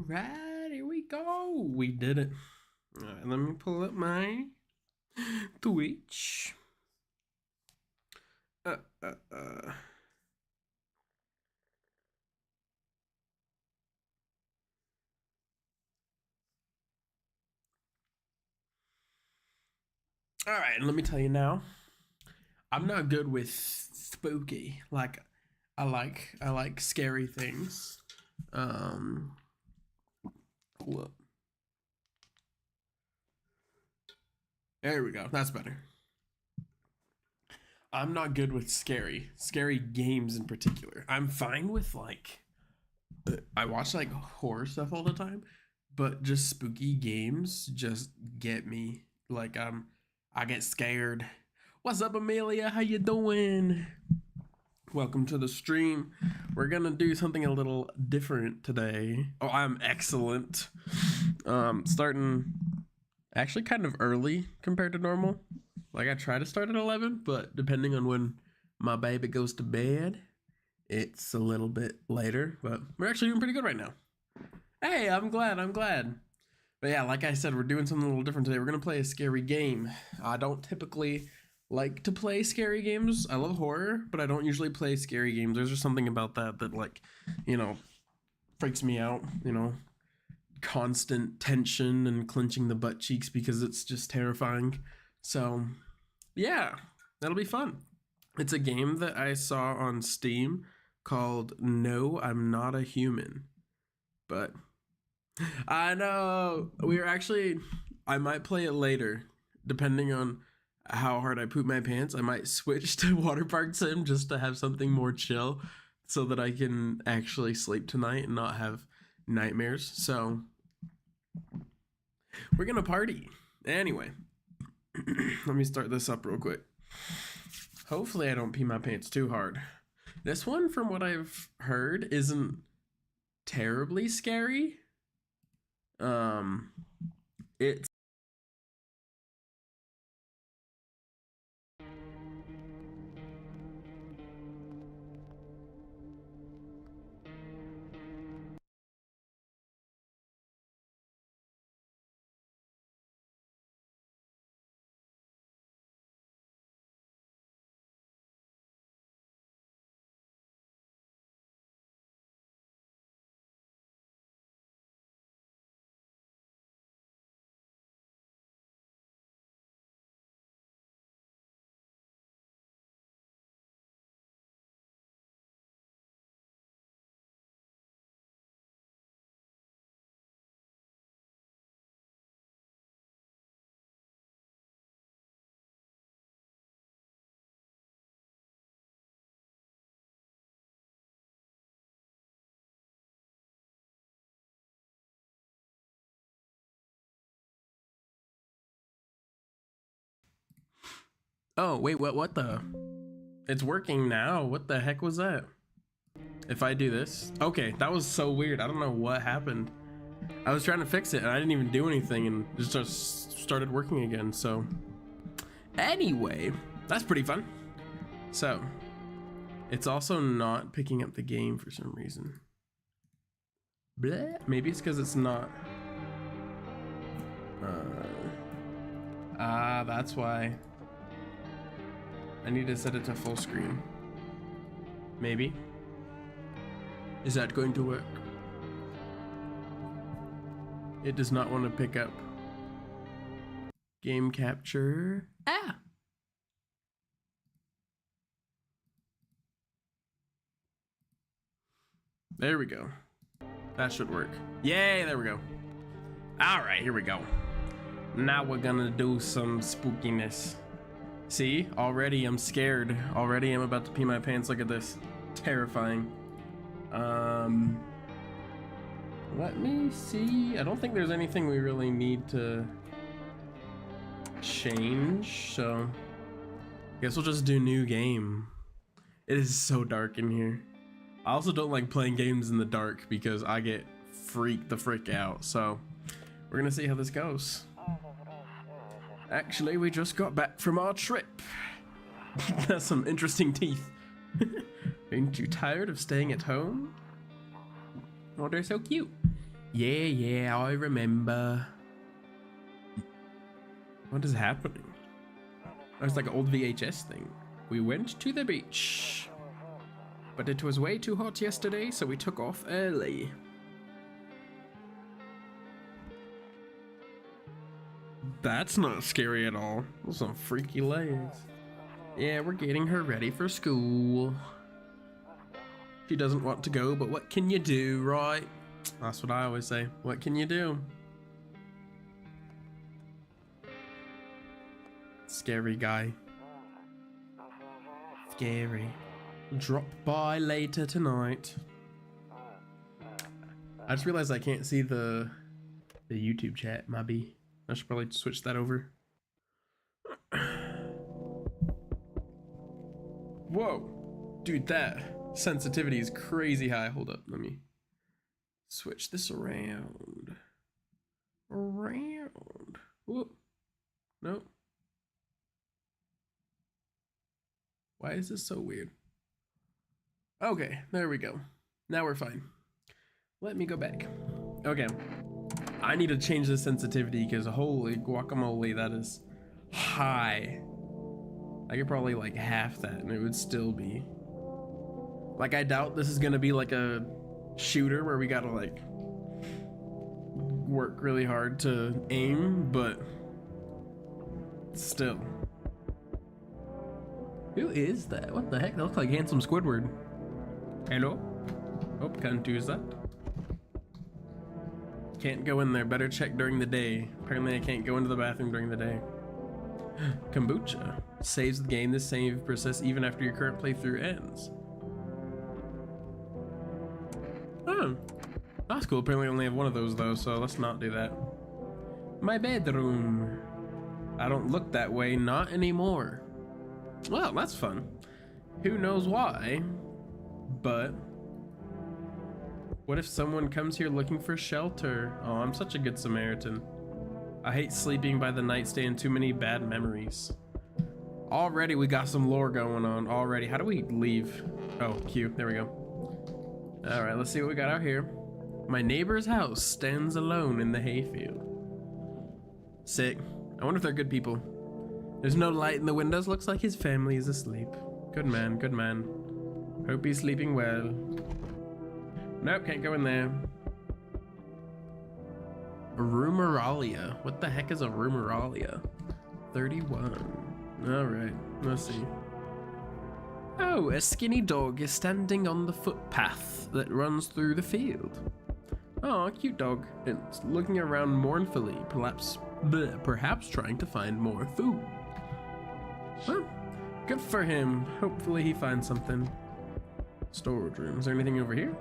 right, here we go. We did it. All right, let me pull up my Twitch. Uh, uh, uh. All right, let me tell you now. I'm not good with spooky. Like, I like scary things. Um, whoop. There we go. That's better. I'm not good with scary games in particular. I'm fine with like, I watch like horror stuff all the time, but just spooky games just get me. Like, I get scared. What's up, Amelia? How you doing? Welcome to the stream. We're gonna do something a little different today. Oh, I'm excellent. Starting actually kind of early compared to normal. Like I try to start at 11, but depending on when my baby goes to bed, it's a little bit later. But we're actually doing pretty good right now. Hey, I'm glad. But yeah, like I said, we're doing something a little different today. We're gonna play a scary game. I don't typically like to play scary games. I love horror, but I don't usually play scary games. There's just something about that like, freaks me out, constant tension and clenching the butt cheeks because it's just terrifying. So, yeah, that'll be fun. It's a game that I saw on Steam called No, I'm Not a Human. But I know I might play it later, depending on how hard I poop my pants. I might switch to Water Park Sim just to have something more chill so that I can actually sleep tonight and not have nightmares. So we're gonna party. Anyway, let me start this up real quick. Hopefully I don't pee my pants too hard. This one, from what I've heard, isn't terribly scary. It's Oh, wait, what the? It's working now. What the heck was that? If I do this. Okay, that was so weird. I don't know what happened. I was trying to fix it and I didn't even do anything and it just started working again. So anyway, that's pretty fun. So it's also not picking up the game for some reason. Bleh. Maybe it's because it's not. That's why. I need to set it to full screen. Maybe. Is that going to work? It does not want to pick up game capture. Ah! There we go. That should work. Yay, there we go. All right, here we go. Now we're gonna do some spookiness. See, already I'm scared. Already I'm about to pee my pants. Look at this. Terrifying. Let me see. I don't think there's anything we really need to change, so I guess we'll just do new game. It is so dark in here. I also don't like playing games in the dark because I get freaked the frick out, so we're gonna see how this goes. Actually, we just got back from our trip. That's some interesting teeth. Ain't you tired of staying at home? Oh, they're so cute. Yeah, I remember. What is happening? Oh, it's like an old VHS thing. We went to the beach, but it was way too hot yesterday, so we took off early. That's not scary at all. Those are some freaky legs. Yeah, we're getting her ready for school. She doesn't want to go, but what can you do, right? That's what I always say. What can you do? Scary guy. Scary. Drop by later tonight. I just realized I can't see the YouTube chat, maybe. I should probably switch that over. Whoa. Dude, that sensitivity is crazy high. Hold up, let me switch this around. Whoop. Nope. Why is this so weird? Okay, there we go. Now we're fine. Let me go back. Okay. I need to change the sensitivity because holy guacamole, that is high. I could probably like half that and it would still be. Like, I doubt this is gonna be like a shooter where we gotta like work really hard to aim, but still. Who is that? What the heck? That looks like handsome Squidward. Hello? Oh, can't use that. Can't go in there. Better check during the day. Apparently I can't go into the bathroom during the day. Kombucha. Saves the game. The save process even after your current playthrough ends. Oh. That's cool. Apparently I only have one of those though, so let's not do that. My bedroom. I don't look that way. Not anymore. Well, that's fun. Who knows why? But what if someone comes here looking for shelter? Oh, I'm such a good Samaritan. I hate sleeping by the nightstand. Too many bad memories. Already we got some lore going on already. How do we leave? Oh, Q. There we go. All right, let's see what we got out here. My neighbor's house stands alone in the hayfield. Sick. I wonder if they're good people. There's no light in the windows. Looks like his family is asleep. Good man, good man. Hope he's sleeping well. Nope, can't go in there. Rumeralia. What the heck is a rumeralia? 31. Alright, let's see. Oh, a skinny dog is standing on the footpath that runs through the field. Oh, a cute dog. It's looking around mournfully, perhaps trying to find more food. Well, good for him. Hopefully he finds something. Storage room. Is there anything over here?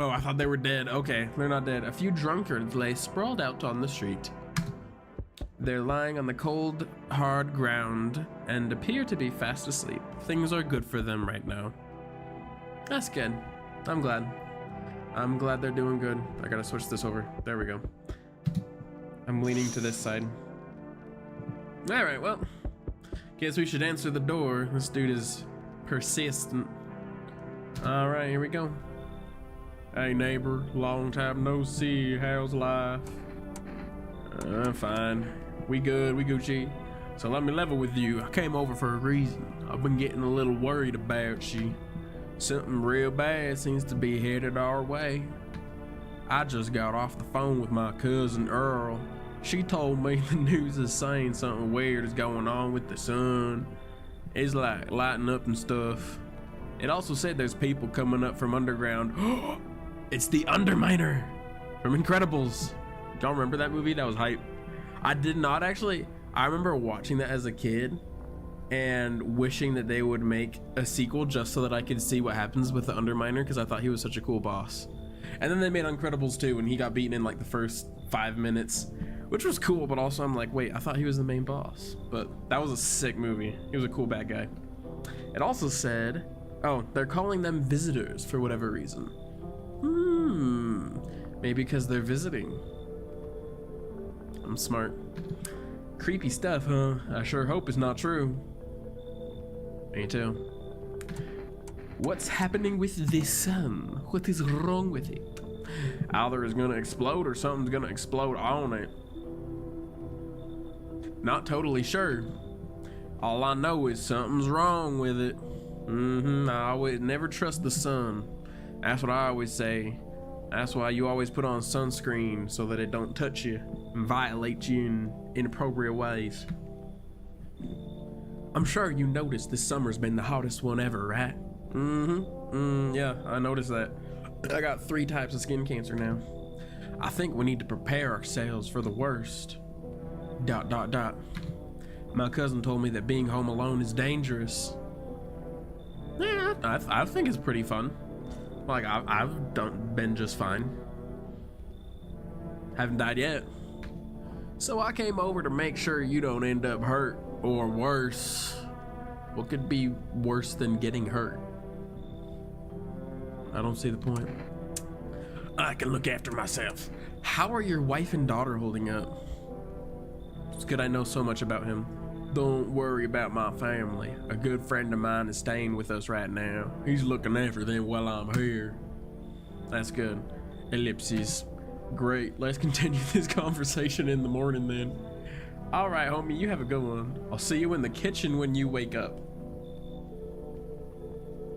Oh, I thought they were dead. Okay, they're not dead. A few drunkards lay sprawled out on the street. They're lying on the cold, hard ground and appear to be fast asleep. Things are good for them right now. That's good. I'm glad. I'm glad they're doing good. I gotta switch this over. There we go. I'm leaning to this side. All right, well, guess we should answer the door. This dude is persistent. All right, here we go. Hey neighbor, long time no see. How's life? I'm fine. We good, we Gucci. So let me level with you. I came over for a reason. I've been getting a little worried about you. Something real bad seems to be headed our way. I just got off the phone with my cousin Earl. She told me the news is saying something weird is going on with the sun. It's like lighting up and stuff. It also said there's people coming up from underground. It's the Underminer from Incredibles. Y'all remember that movie? That was hype. I did not actually. I remember watching that as a kid and wishing that they would make a sequel just so that I could see what happens with the Underminer because I thought he was such a cool boss. And then they made Incredibles 2 and he got beaten in like the first 5 minutes, which was cool, but also I'm like, wait, I thought he was the main boss. But that was a sick movie. He was a cool bad guy. It also said, oh, they're calling them visitors for whatever reason. Maybe because they're visiting. I'm smart. Creepy stuff, huh? I sure hope it's not true. Me too. What's happening with this sun? What is wrong with it? Either it's gonna explode or something's gonna explode on it. Not totally sure. All I know is something's wrong with it. I always never trust the sun. That's what I always say. That's why you always put on sunscreen so that it don't touch you and violate you in inappropriate ways. I'm sure you noticed this summer's been the hottest one ever, right? Yeah, I noticed that. I got 3 types of skin cancer now. I think we need to prepare ourselves for the worst. ... My cousin told me that being home alone is dangerous. Yeah, I think it's pretty fun. Like, I've been just fine. Haven't died yet. So I came over to make sure you don't end up hurt or worse. What could be worse than getting hurt? I don't see the point. I can look after myself. How are your wife and daughter holding up? It's good I know so much about him. Don't worry about my family. A good friend of mine is staying with us right now. He's looking after them while I'm here. That's good. Ellipses. Great. Let's continue this conversation in the morning then. All right, homie, you have a good one. I'll see you in the kitchen when you wake up.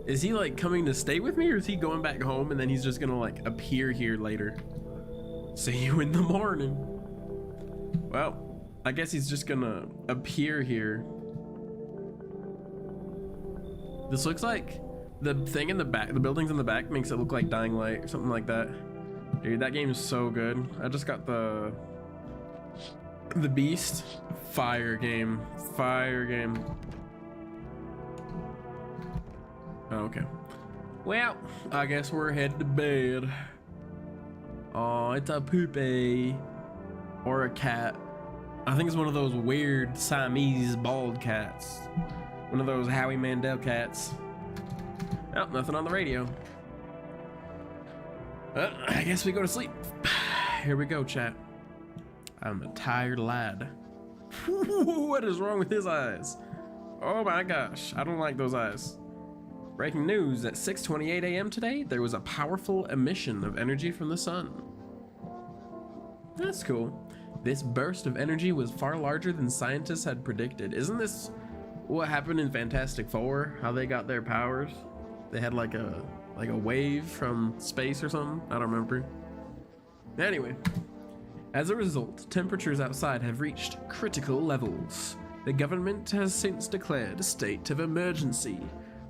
Is he like coming to stay with me, or is he going back home and then he's just gonna like appear here later? See you in the morning. Well, I guess he's just gonna appear here. This looks like the thing in the back, the buildings in the back makes it look like Dying Light or something like that. Dude, that game is so good. I just got the Beast. Fire game. Okay. Well, I guess we're headed to bed. Oh, it's a poopy. Or a cat. I think it's one of those weird Siamese bald cats. One of those Howie Mandel cats. Oh, nothing on the radio. I guess we go to sleep. Here we go, chat. I'm a tired lad. What is wrong with his eyes? Oh my gosh, I don't like those eyes. Breaking news, at 6:28 a.m. today, there was a powerful emission of energy from the sun. That's cool. This burst of energy was far larger than scientists had predicted. Isn't this what happened in Fantastic Four? How they got their powers? They had like a wave from space or something? I don't remember. Anyway, as a result, temperatures outside have reached critical levels. The government has since declared a state of emergency.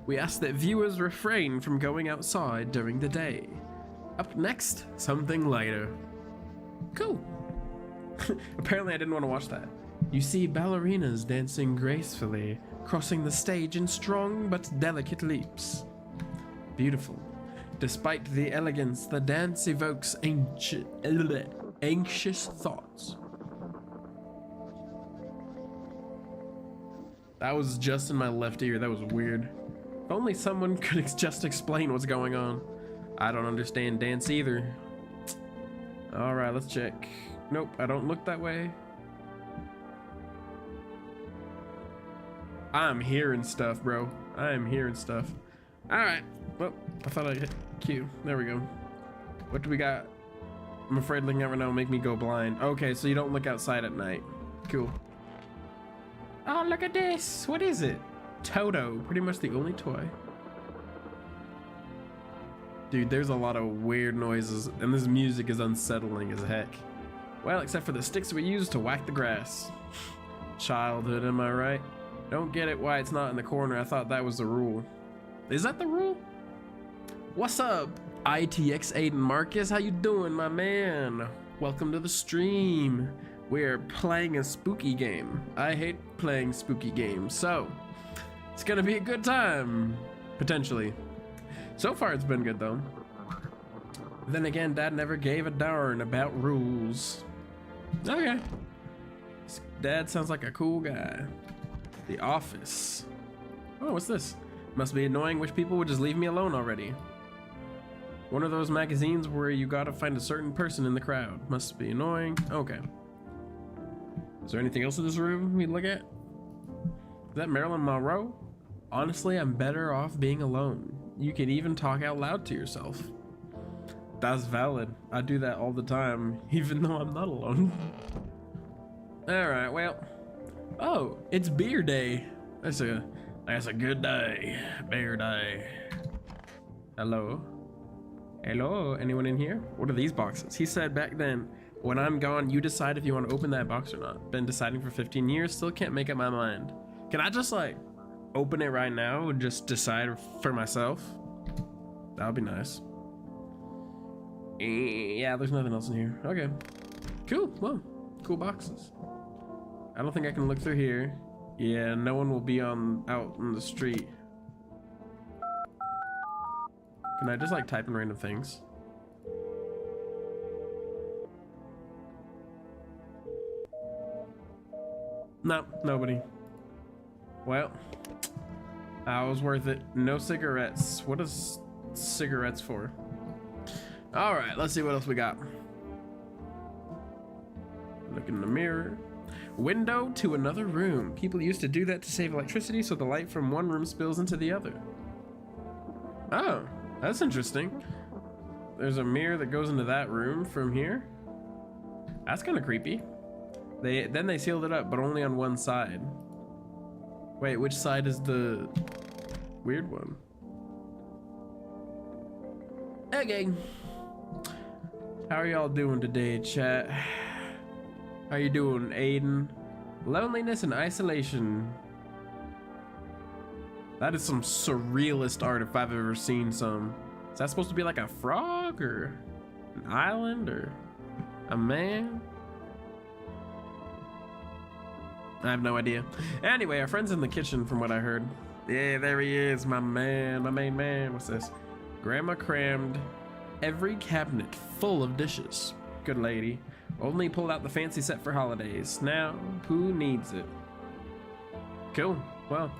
We ask that viewers refrain from going outside during the day. Up next, something lighter. Cool. Apparently I didn't want to watch that. You see ballerinas dancing gracefully, crossing the stage in strong but delicate leaps. Beautiful. Despite the elegance, the dance evokes anxious thoughts. That was just in my left ear. That was weird. If only someone could just explain what's going on. I don't understand dance either. All right, let's check. Nope, I don't look that way. I'm hearing stuff, bro. I am hearing stuff. All right. Well, I thought I hit Q. There we go. What do we got? I'm afraid looking out right now will make me go blind. Okay, so you don't look outside at night. Cool. Oh, look at this. What is it? Toto. Pretty much the only toy. Dude, there's a lot of weird noises, and this music is unsettling as heck. Well, except for the sticks we use to whack the grass. Childhood, am I right? Don't get it why it's not in the corner. I thought that was the rule. Is that the rule? What's up, ITX Aiden Marcus? How you doing, my man? Welcome to the stream. We're playing a spooky game. I hate playing spooky games, so it's gonna be a good time, potentially. So far, it's been good though. Then again, Dad never gave a darn about rules. Okay. Dad sounds like a cool guy. The Office. Oh, what's this? Must be annoying. Wish people would just leave me alone already. One of those magazines where you gotta find a certain person in the crowd. Must be annoying. Okay. Is there anything else in this room we look at? Is that Marilyn Monroe? Honestly, I'm better off being alone. You can even talk out loud to yourself. That's valid. I do that all the time, even though I'm not alone. Alright, well. Oh, it's beer day. That's a good day. Beer day. Hello? Hello? Anyone in here? What are these boxes? He said back then, when I'm gone, you decide if you want to open that box or not. Been deciding for 15 years, still can't make up my mind. Can I just like open it right now and just decide for myself? That would be nice. Yeah, there's nothing else in here. Okay. Cool. Well, cool boxes. I don't think I can look through here. Yeah, no one will be out in the street. Can I just like type in random things? No, nobody. Well, that was worth it. No cigarettes. What is cigarettes for? All right, let's see what else we got. Look in the mirror. Window to another room. People used to do that to save electricity, so the light from one room spills into the other. Oh, that's interesting. There's a mirror that goes into that room from here. That's kind of creepy. Then they sealed it up, but only on one side. Wait, which side is the weird one? Okay. How are y'all doing today, chat? How you doing, Aiden? Loneliness and isolation. That is some surrealist art if I've ever seen some. Is that supposed to be like a frog or an island or a man? I have no idea. Anyway, our friend's in the kitchen from what I heard. Yeah, there he is, my man, my main man. What's this? Grandma crammed every cabinet full of dishes. Good lady. Only pulled out the fancy set for holidays. Now, who needs it? Cool. Well,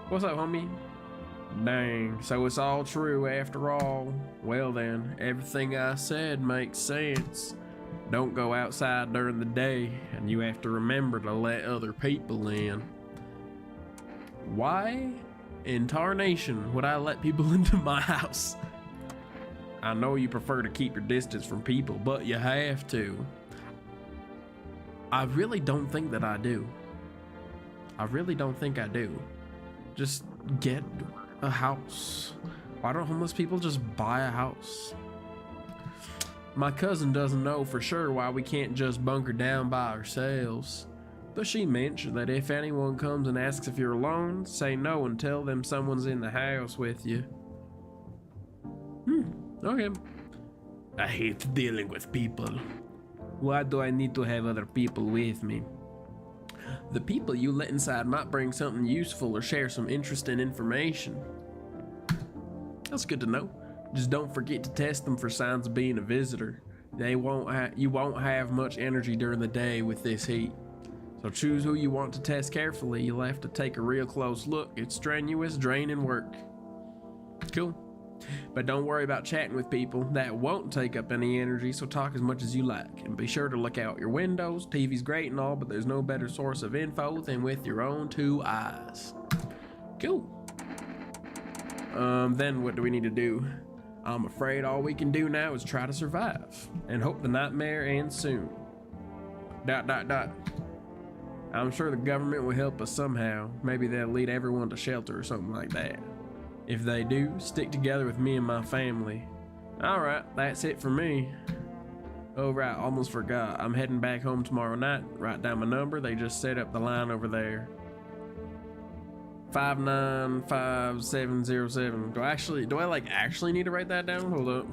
what's up, homie? Dang, so it's all true after all. Well then, everything I said makes sense. Don't go outside during the day, and you have to remember to let other people in. Why in tarnation would I let people into my house? I know you prefer to keep your distance from people, but you have to. I really don't think that I do. I really don't think I do. Just get a house. Why don't homeless people just buy a house? My cousin doesn't know for sure why we can't just bunker down by ourselves. But she mentioned that if anyone comes and asks if you're alone, say no and tell them someone's in the house with you. Okay. I hate dealing with people. Why do I need to have other people with me? The people you let inside might bring something useful or share some interesting information. That's good to know. Just don't forget to test them for signs of being a visitor. You won't have much energy during the day with this heat. So choose who you want to test carefully. You'll have to take a real close look. It's strenuous, draining work. Cool. But don't worry about chatting with people. That won't take up any energy, so talk as much as you like. And be sure to look out your windows. TV's great and all, but there's no better source of info than with your own two eyes. Cool. Then what do we need to do? I'm afraid all we can do now is try to survive. And hope the nightmare ends soon. ... I'm sure the government will help us somehow. Maybe they'll lead everyone to shelter or something like that. If they do, stick together with me and my family. Alright, that's it for me. Oh right, almost forgot. I'm heading back home tomorrow night. Write down my number. They just set up the line over there. 595707. Do I actually need to write that down? Hold up.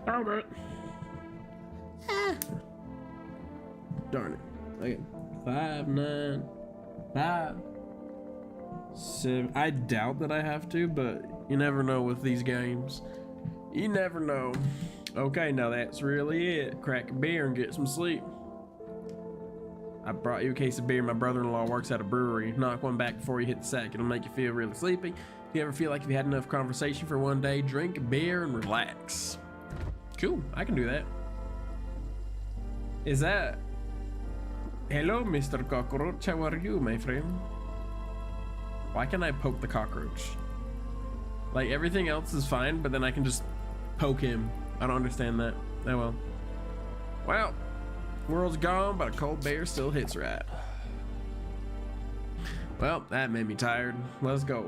Alright. Darn it. Okay. 5957. I doubt that I have to, but you never know with these games. You never know. Okay, now that's really it. Crack a beer and get some sleep. I brought you a case of beer. My brother-in-law works at a brewery. Knock one back before you hit the sack. It'll make you feel really sleepy. If you ever feel like you've had enough conversation for one day, drink a beer and relax. Cool, I can do that. Is that... Hello, Mr. Cockroach. How are you, my friend? Why can't I poke the cockroach? Like, everything else is fine, but then I can just poke him. I don't understand that. Oh well. Well, world's gone, but a cold bear still hits right. Well, that made me tired. Let's go.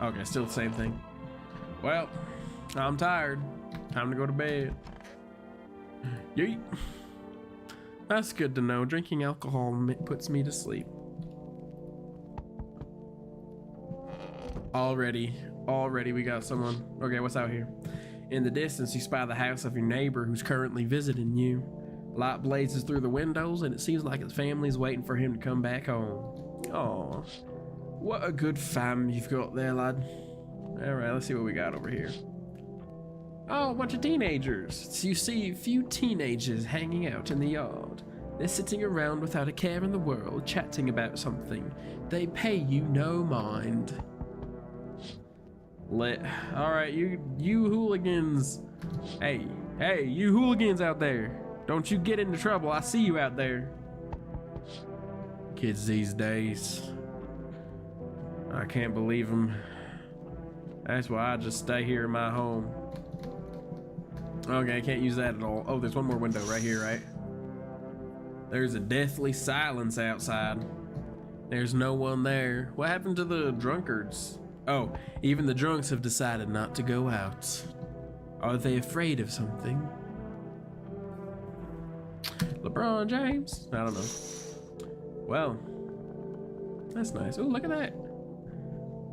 Okay, still the same thing. Well, I'm tired. Time to go to bed. Yeet. That's good to know. Drinking alcohol puts me to sleep. Already we got someone. Okay, what's out here? In the distance, you spy the house of your neighbor who's currently visiting you. Light blazes through the windows, and it seems like his family's waiting for him to come back home. Aw, what a good fam you've got there, lad. All right, let's see what we got over here. Oh, a bunch of teenagers. So you see a few teenagers hanging out in the yard. They're sitting around without a care in the world, chatting about something. They pay you no mind. Lit. All right, you hooligans. Hey, you hooligans out there. Don't you get into trouble. I see you out there. Kids these days. I can't believe them. That's why I just stay here in my home. Okay, I can't use that at all. Oh, there's one more window right here, right? There's a deathly silence outside. There's no one there. What happened to the drunkards? Oh, even the drunks have decided not to go out. Are they afraid of something? LeBron James? I don't know. Well, that's nice. Oh, look at that.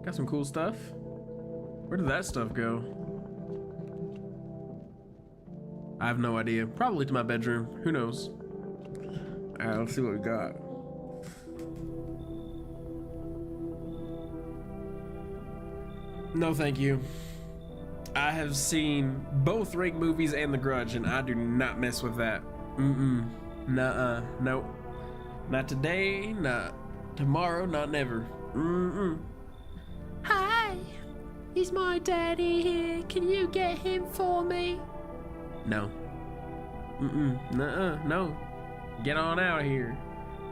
Got some cool stuff. Where did that stuff go? I have no idea. Probably to my bedroom. Who knows? Alright, let's see what we got. No, thank you. I have seen both Rake movies and The Grudge, and I do not mess with that. Nuh-uh. Nope. Not today, not tomorrow, not never. Hi, is my daddy here? Can you get him for me? No. Nuh-uh, no. Get on out of here.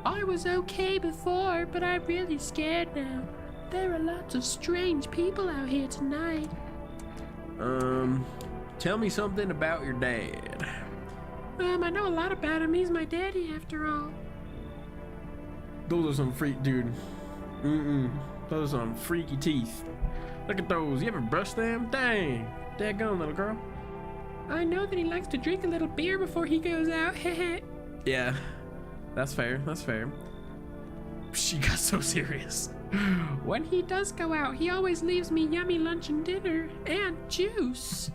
I was okay before, but I'm really scared now. There are lots of strange people out here tonight. Tell me something about your dad. I know a lot about him. He's my daddy after all. Those are some freak, dude. Those are some freaky teeth. Look at those. You ever brush them? Dang. Daggone, little girl. I know that he likes to drink a little beer before he goes out. Yeah, that's fair. That's fair. She got so serious. When he does go out, he always leaves me yummy lunch and dinner and juice.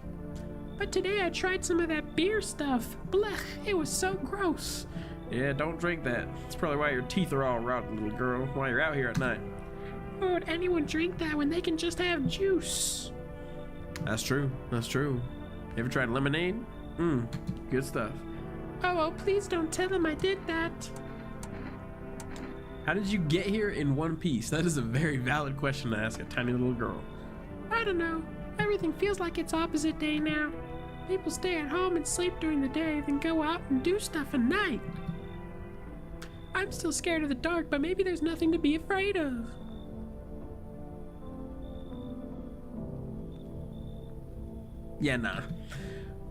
But today I tried some of that beer stuff. Blech, it was so gross. Yeah, don't drink that. That's probably why your teeth are all rotten, little girl, while you're out here at night. Why would anyone drink that when they can just have juice? That's true. That's true. You ever tried lemonade? Good stuff. Oh, well, please don't tell him I did that. How did you get here in one piece? That is a very valid question to ask a tiny little girl. I don't know. Everything feels like it's opposite day now. People stay at home and sleep during the day, then go out and do stuff at night. I'm still scared of the dark, but maybe there's nothing to be afraid of. Yeah, nah.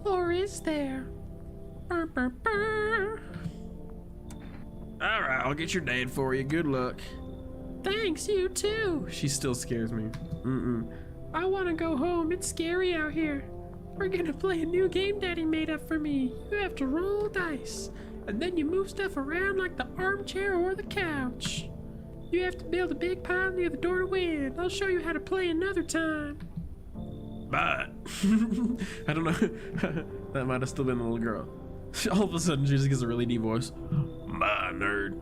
Or is there? Burr, burr, burr. All right, I'll get your dad for you. Good luck. Thanks, you too. She still scares me. I want to go home. It's scary out here. We're gonna play a new game Daddy made up for me. You have to roll dice, and then you move stuff around like the armchair or the couch. You have to build a big pile near the door to win. I'll show you how to play another time. But I don't know. That might have still been the little girl. All of a sudden, she just gets a really deep voice. My nerd.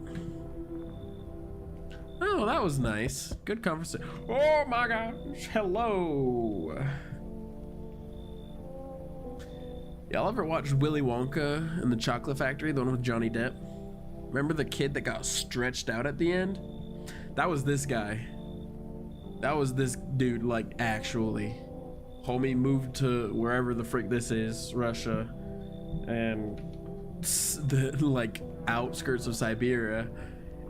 Oh, that was nice. Good conversation. Oh my gosh. Hello. Y'all ever watched Willy Wonka and the Chocolate Factory, the one with Johnny Depp? Remember the kid that got stretched out at the end? That was this guy. That was this dude, like, actually. Homie moved to wherever the frick this is, Russia, and the, like, outskirts of Siberia,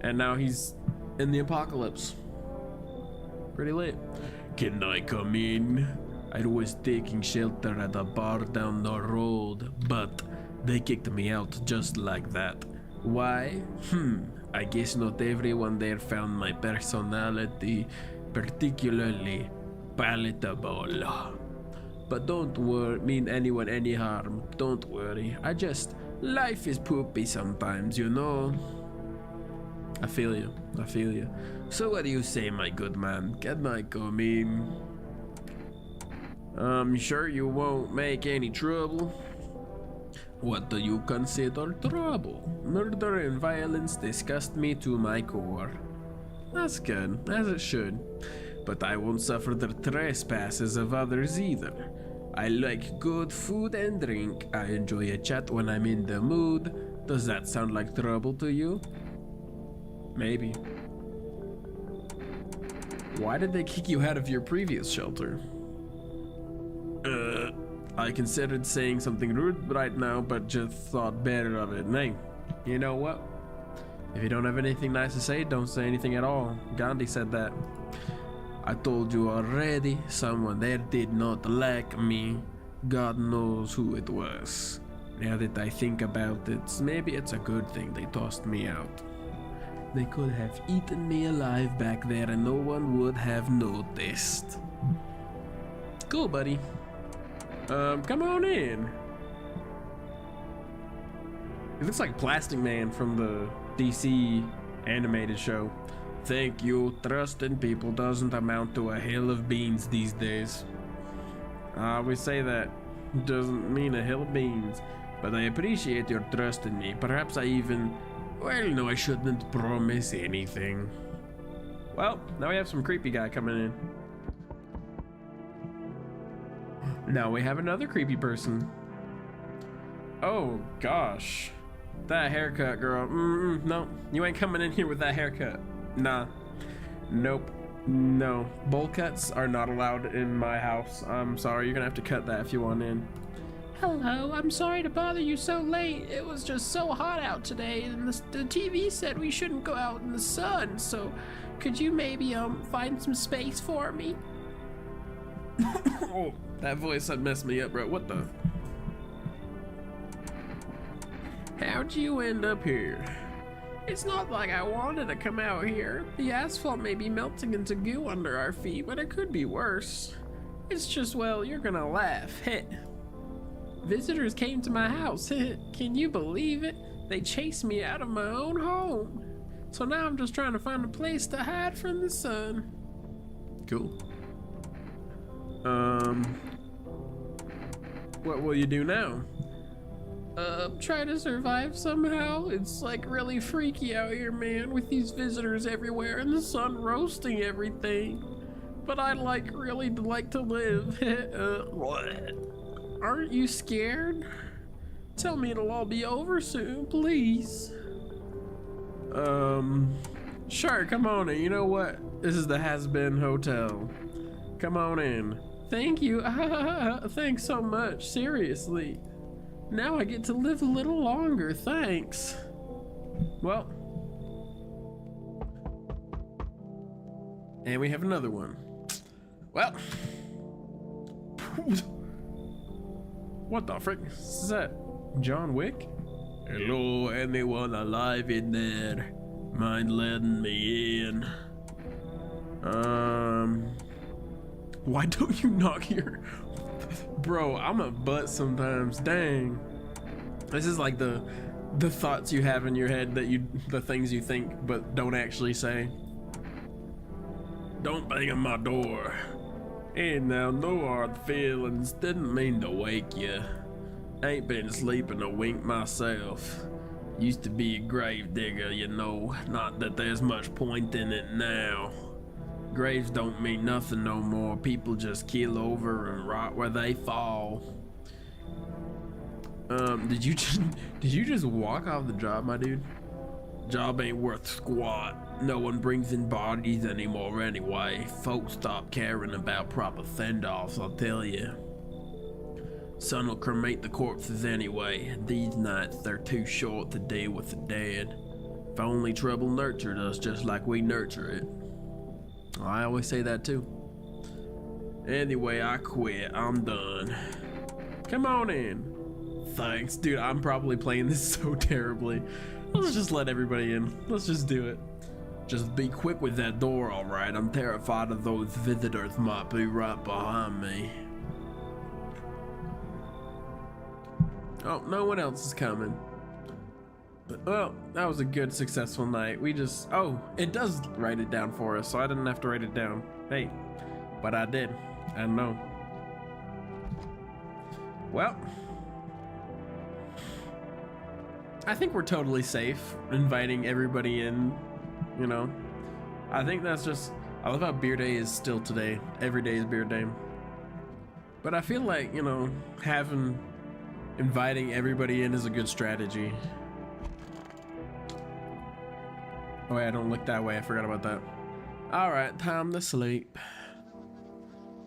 and now he's in the apocalypse. Pretty lit. Can I come in? I was taking shelter at a bar down the road, but they kicked me out just like that. Why? I guess not everyone there found my personality particularly palatable. But don't worry, mean anyone any harm. Don't worry. Life is poopy sometimes, you know. I feel you. So what do you say, my good man? Can I come in? Sure you won't make any trouble? What do you consider trouble? Murder and violence disgust me to my core. That's good, as it should. But I won't suffer the trespasses of others either. I like good food and drink. I enjoy a chat when I'm in the mood. Does that sound like trouble to you? Maybe. Why did they kick you out of your previous shelter? I considered saying something rude right now, but just thought better of it. Nay, you know what? If you don't have anything nice to say, don't say anything at all. Gandhi said that. I told you already, someone there did not like me. God knows who it was. Now that I think about it, maybe it's a good thing they tossed me out. They could have eaten me alive back there and no one would have noticed. Cool, buddy. Come on in. It looks like Plastic Man from the DC animated show. Thank you. Trust in people doesn't amount to a hill of beans these days. We say that doesn't mean a hill of beans, but I appreciate your trust in me. Perhaps I even, well, no, I shouldn't promise anything. Well, now we have some creepy guy coming in. Now we have another creepy person. Oh gosh, that haircut, girl. No, you ain't coming in here with that haircut. Nah, nope, no. Bowl cuts are not allowed in my house. I'm sorry, you're gonna have to cut that if you want in. Hello, I'm sorry to bother you so late. It was just so hot out today, and the TV said we shouldn't go out in the sun, so could you maybe find some space for me? Oh, that voice had messed me up, bro. What the? How'd you end up here? It's not like I wanted to come out here. The asphalt may be melting into goo under our feet, but it could be worse. It's just, well, you're gonna laugh. Visitors came to my house. Can you believe it? They chased me out of my own home. So now I'm just trying to find a place to hide from the sun. Cool. What will you do now? Try to survive somehow. It's like really freaky out here, man, with these visitors everywhere and the sun roasting everything. But I'd really like to live. What? Aren't you scared? Tell me it'll all be over soon, please. Sure, come on in. You know what? This is the Has-Been Hotel. Come on in. Thank you. Thanks so much. Seriously. Now I get to live a little longer. Thanks. Well. And we have another one. Well. What the frick? Is that John Wick? Hello, anyone alive in there? Mind letting me in? Why don't you knock here? Bro, I'm a butt sometimes. Dang. This is like the thoughts you have in your head the things you think but don't actually say. Don't bang on my door. Hey now, no hard feelings. Didn't mean to wake you. Ain't been sleeping a wink myself. Used to be a grave digger, you know. Not that there's much point in it now. Graves don't mean nothing no more. People just keel over and rot where they fall. Did you just walk off the job, my dude? Job ain't worth squat. No one brings in bodies anymore anyway. Folks stop caring about proper send-offs, I'll tell you. Son will cremate the corpses anyway. These nights they're too short to deal with the dead. If only trouble nurtured us just like we nurture it. I always say that too. Anyway, I quit. I'm done. Come on in. Thanks, dude. I'm probably playing this so terribly. Let's just let everybody in. Let's just do it. Just be quick with that door, alright? I'm terrified of those visitors might be right behind me. Oh, no one else is coming. Well, that was a good, successful night. We just... Oh, it does write it down for us, so I didn't have to write it down. Hey, but I did. I know. Well, I think we're totally safe inviting everybody in, you know. I think that's just... I love how beer day is still today. Every day is beer day. But I feel like, you know, inviting everybody in is a good strategy. Oh wait, I don't look that way. I forgot about that. All right, time to sleep.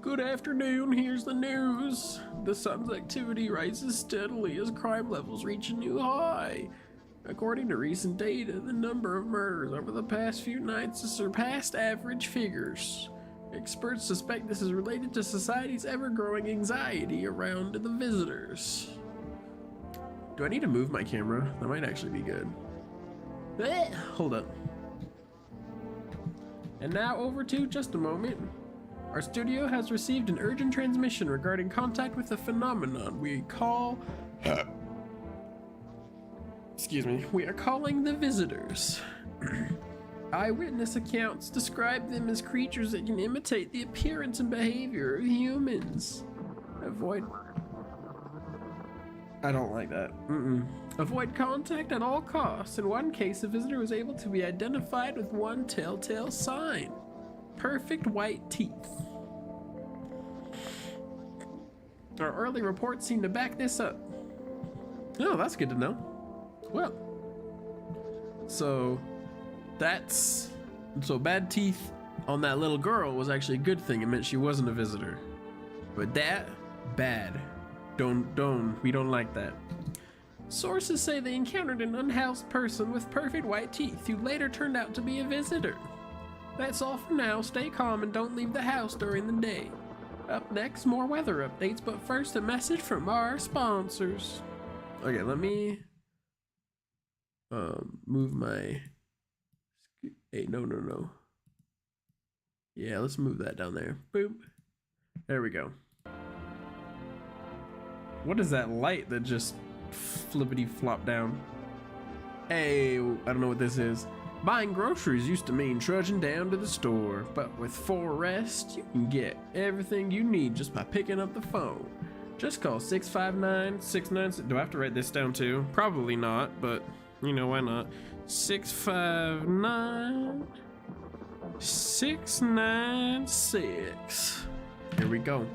Good afternoon, here's the news. The sun's activity rises steadily as crime levels reach a new high. According to recent data, the number of murders over the past few nights has surpassed average figures. Experts suspect this is related to society's ever-growing anxiety around the visitors. Do I need to move my camera? That might actually be good. Hold up. And now over to just a moment. Our studio has received an urgent transmission regarding contact with a phenomenon we call... Excuse me. We are calling the visitors. Eyewitness accounts describe them as creatures that can imitate the appearance and behavior of humans. Avoid... I don't like that. Avoid contact at all costs. In one case, a visitor was able to be identified with one telltale sign. Perfect white teeth. Our early reports seem to back this up. Oh, that's good to know. Well, so bad teeth on that little girl was actually a good thing. It meant she wasn't a visitor. But that, bad. We don't like that. Sources say they encountered an unhoused person with perfect white teeth who later turned out to be a visitor. That's all for now. Stay calm and don't leave the house during the day. Up next, more weather updates, but first a message from our sponsors. Okay, let me move my... Hey, no. Yeah, let's move that down there. Boop. There we go. What is that light that just flippity flop down? Hey, I don't know what this is. Buying groceries used to mean trudging down to the store, but with 4Rest, you can get everything you need just by picking up the phone. Just call 659-69... Do I have to write this down too? Probably not, but you know, why not? 659-696. Here we go.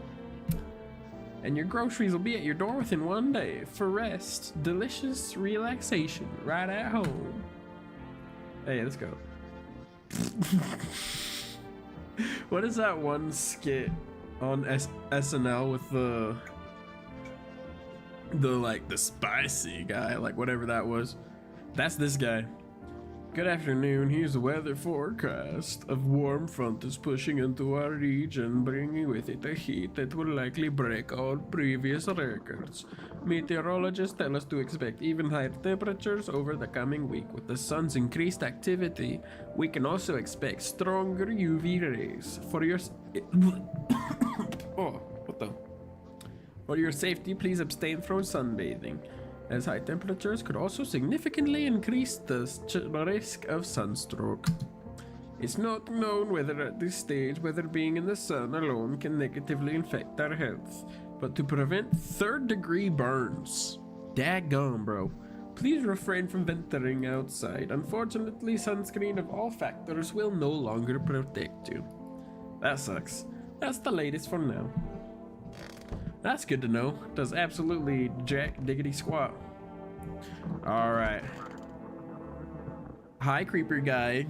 And your groceries will be at your door within one day. 4Rest, delicious relaxation right at home. Hey, let's go. What is that one skit on SNL with the spicy guy, like whatever that was? That's this guy. Good afternoon, here's the weather forecast. A warm front is pushing into our region, bringing with it a heat that will likely break all previous records. Meteorologists tell us to expect even higher temperatures over the coming week. With the sun's increased activity, we can also expect stronger UV rays. For your... For your safety, please abstain from sunbathing, as high temperatures could also significantly increase the risk of sunstroke. It's not known whether at this stage whether being in the sun alone can negatively affect our health, but to prevent third-degree burns, daggone bro, please refrain from venturing outside. Unfortunately, sunscreen of all factors will no longer protect you. That sucks. That's the latest for now. That's good to know. Does absolutely jack diggity squat. Alright. Hi, creeper guy.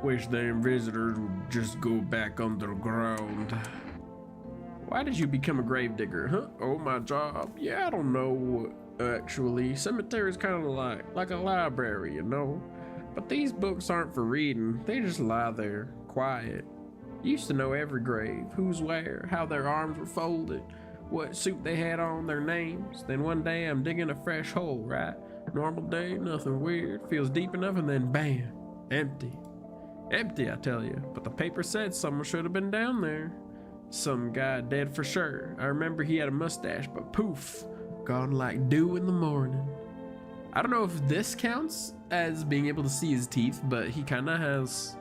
Wish them visitors would just go back underground. Why did you become a gravedigger, huh? Oh, my job? Yeah, I don't know, actually. Cemetery is kind of like a library, you know? But these books aren't for reading. They just lie there, quiet. Used to know every grave, who's where, how their arms were folded, what suit they had on, their names. Then one day I'm digging a fresh hole, right? Normal day, nothing weird. Feels deep enough and then bam, empty. Empty, I tell you. But the paper said someone should have been down there. Some guy dead for sure. I remember he had a mustache, but poof, gone like dew in the morning. I don't know if this counts as being able to see his teeth, but he kind of has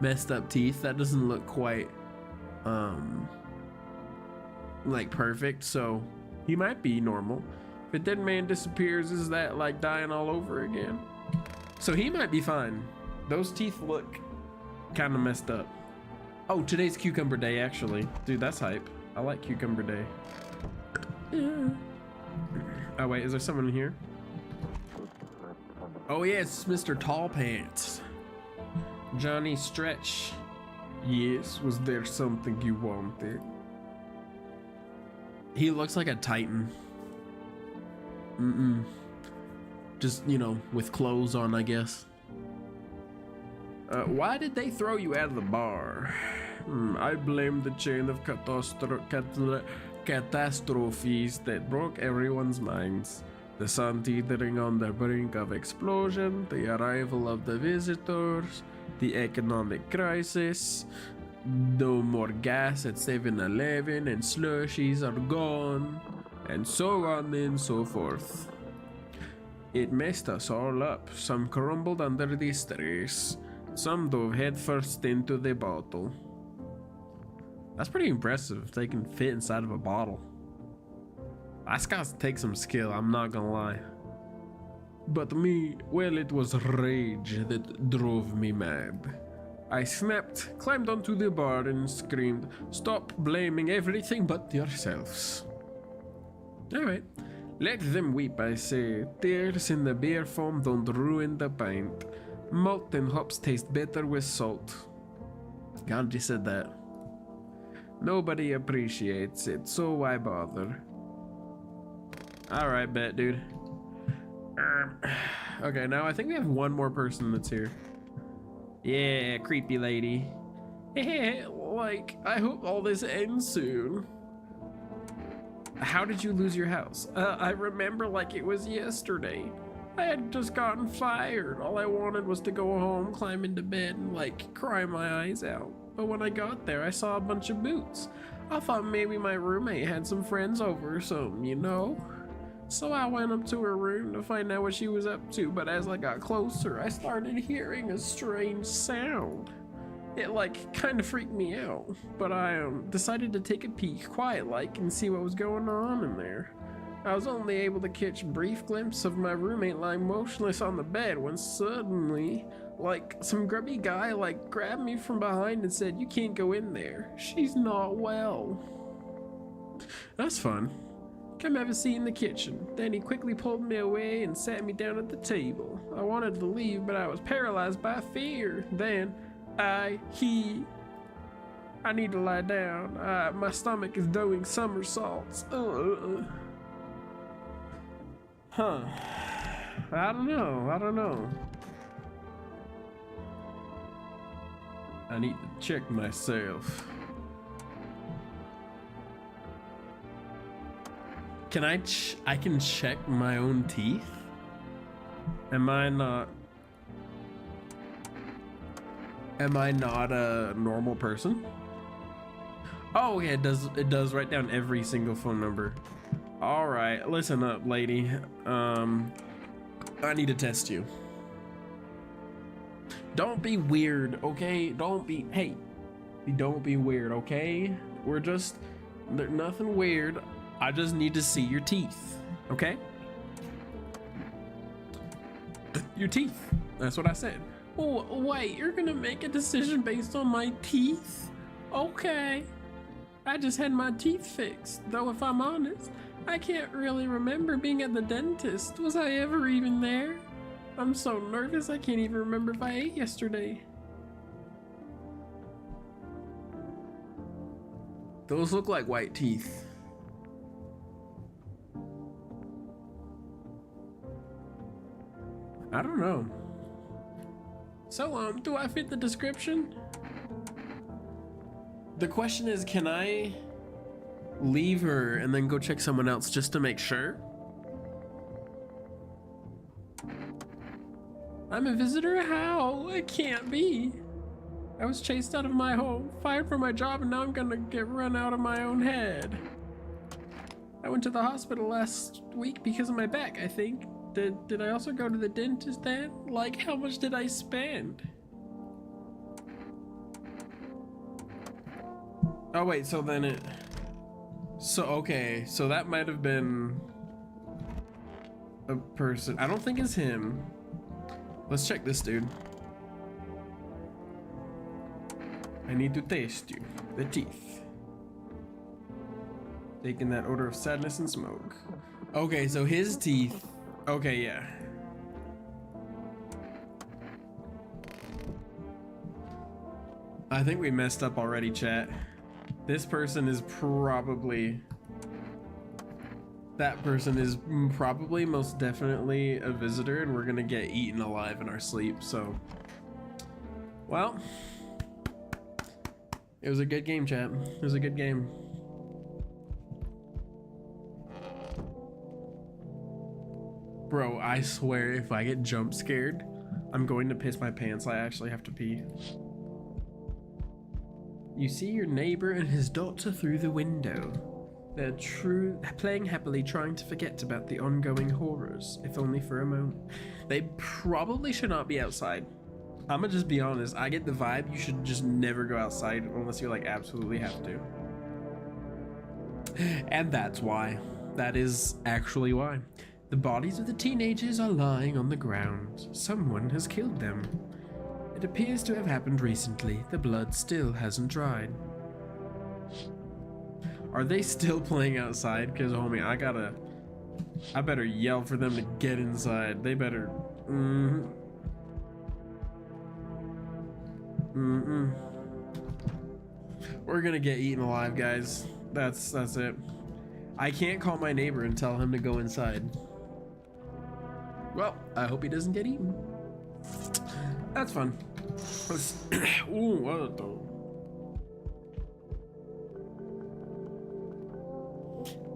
messed up teeth. That doesn't look quite, like perfect, so he might be normal. If a dead man disappears, is that like dying all over again? So he might be fine. Those teeth look kind of messed up. Oh, today's cucumber day, actually. Dude, that's hype. I like cucumber day. Yeah. Oh wait, is there someone in here? Oh yeah, it's Mr. Tall Pants. Johnny Stretch. Yes, was there something you wanted? He looks like a Titan. Just, you know, with clothes on, I guess. Why did they throw you out of the bar? I blame the chain of catastrophes that broke everyone's minds. The sun teetering on the brink of explosion, the arrival of the visitors, the economic crisis, no more gas at 7-Eleven and slushies are gone, and so on and so forth. It messed us all up. Some crumbled under the stress. Some dove headfirst into the bottle. That's pretty impressive if they can fit inside of a bottle. That's got to take some skill, I'm not gonna lie. But me, well, it was rage that drove me mad. I snapped, climbed onto the bar and screamed, "Stop blaming everything but yourselves." Alright, let them weep, I say. Tears in the beer foam don't ruin the pint. Malt and hops taste better with salt. Gandhi said that. Nobody appreciates it, so why bother? Alright, bet, dude. Okay, now I think we have one more person that's here. Yeah, creepy lady. Hey, like, I hope all this ends soon. How did you lose your house? I remember like it was yesterday. I had just gotten fired. All I wanted was to go home, climb into bed, and like cry my eyes out. But when I got there, I saw a bunch of boots. I thought maybe my roommate had some friends over or something, you know? So I went up to her room to find out what she was up to, but as I got closer, I started hearing a strange sound. It like kind of freaked me out, but I decided to take a peek quiet-like and see what was going on in there. I was only able to catch a brief glimpse of my roommate lying motionless on the bed when suddenly, like, some grubby guy like grabbed me from behind and said, "You can't go in there. She's not well." That's fun. "Come have a seat in the kitchen." Then he quickly pulled me away and sat me down at the table. I wanted to leave, but I was paralyzed by fear. Then I need to lie down. My stomach is doing somersaults. Huh. I don't know. I need to check myself. Can I can check my own teeth? Am I not a normal person? Oh yeah, it does write down every single phone number. All right, listen up, lady. I need to test you. Don't be weird, okay? Don't be weird, okay? There's nothing weird. I just need to see your teeth, okay? Your teeth. That's what I said. Oh, wait, you're gonna make a decision based on my teeth? Okay. I just had my teeth fixed, though if I'm honest, I can't really remember being at the dentist. Was I ever even there? I'm so nervous I can't even remember if I ate yesterday. Those look like white teeth. I don't know. So, do I fit the description? The question is, can I leave her and then go check someone else just to make sure? I'm a visitor? How? It can't be. I was chased out of my home, fired from my job, and now I'm gonna get run out of my own head. I went to the hospital last week because of my back, I think. Did I also go to the dentist then? Like, how much did I spend? Oh wait, so then it... So, okay, so that might have been a person. I don't think it's him. Let's check this dude. I need to taste you. The teeth. Taking that odor of sadness and smoke. Okay, so his teeth. Okay, yeah. I think we messed up already, chat. This person is probably... That person is probably most definitely a visitor, and we're gonna get eaten alive in our sleep, so... Well... It was a good game, chat. It was a good game. Bro, I swear if I get jump scared, I'm going to piss my pants. I actually have to pee. You see your neighbor and his daughter through the window. They're playing happily, trying to forget about the ongoing horrors, if only for a moment. They probably should not be outside. I'm gonna just be honest, I get the vibe you should just never go outside unless you like absolutely have to. And that's why. That is actually why. The bodies of the teenagers are lying on the ground. Someone has killed them. It appears to have happened recently. The blood still hasn't dried. Are they still playing outside? Because homie, I better yell for them to get inside. They better... We're gonna get eaten alive, guys. That's it. I can't call my neighbor and tell him to go inside. Well, I hope he doesn't get eaten. That's fun. Ooh, what the...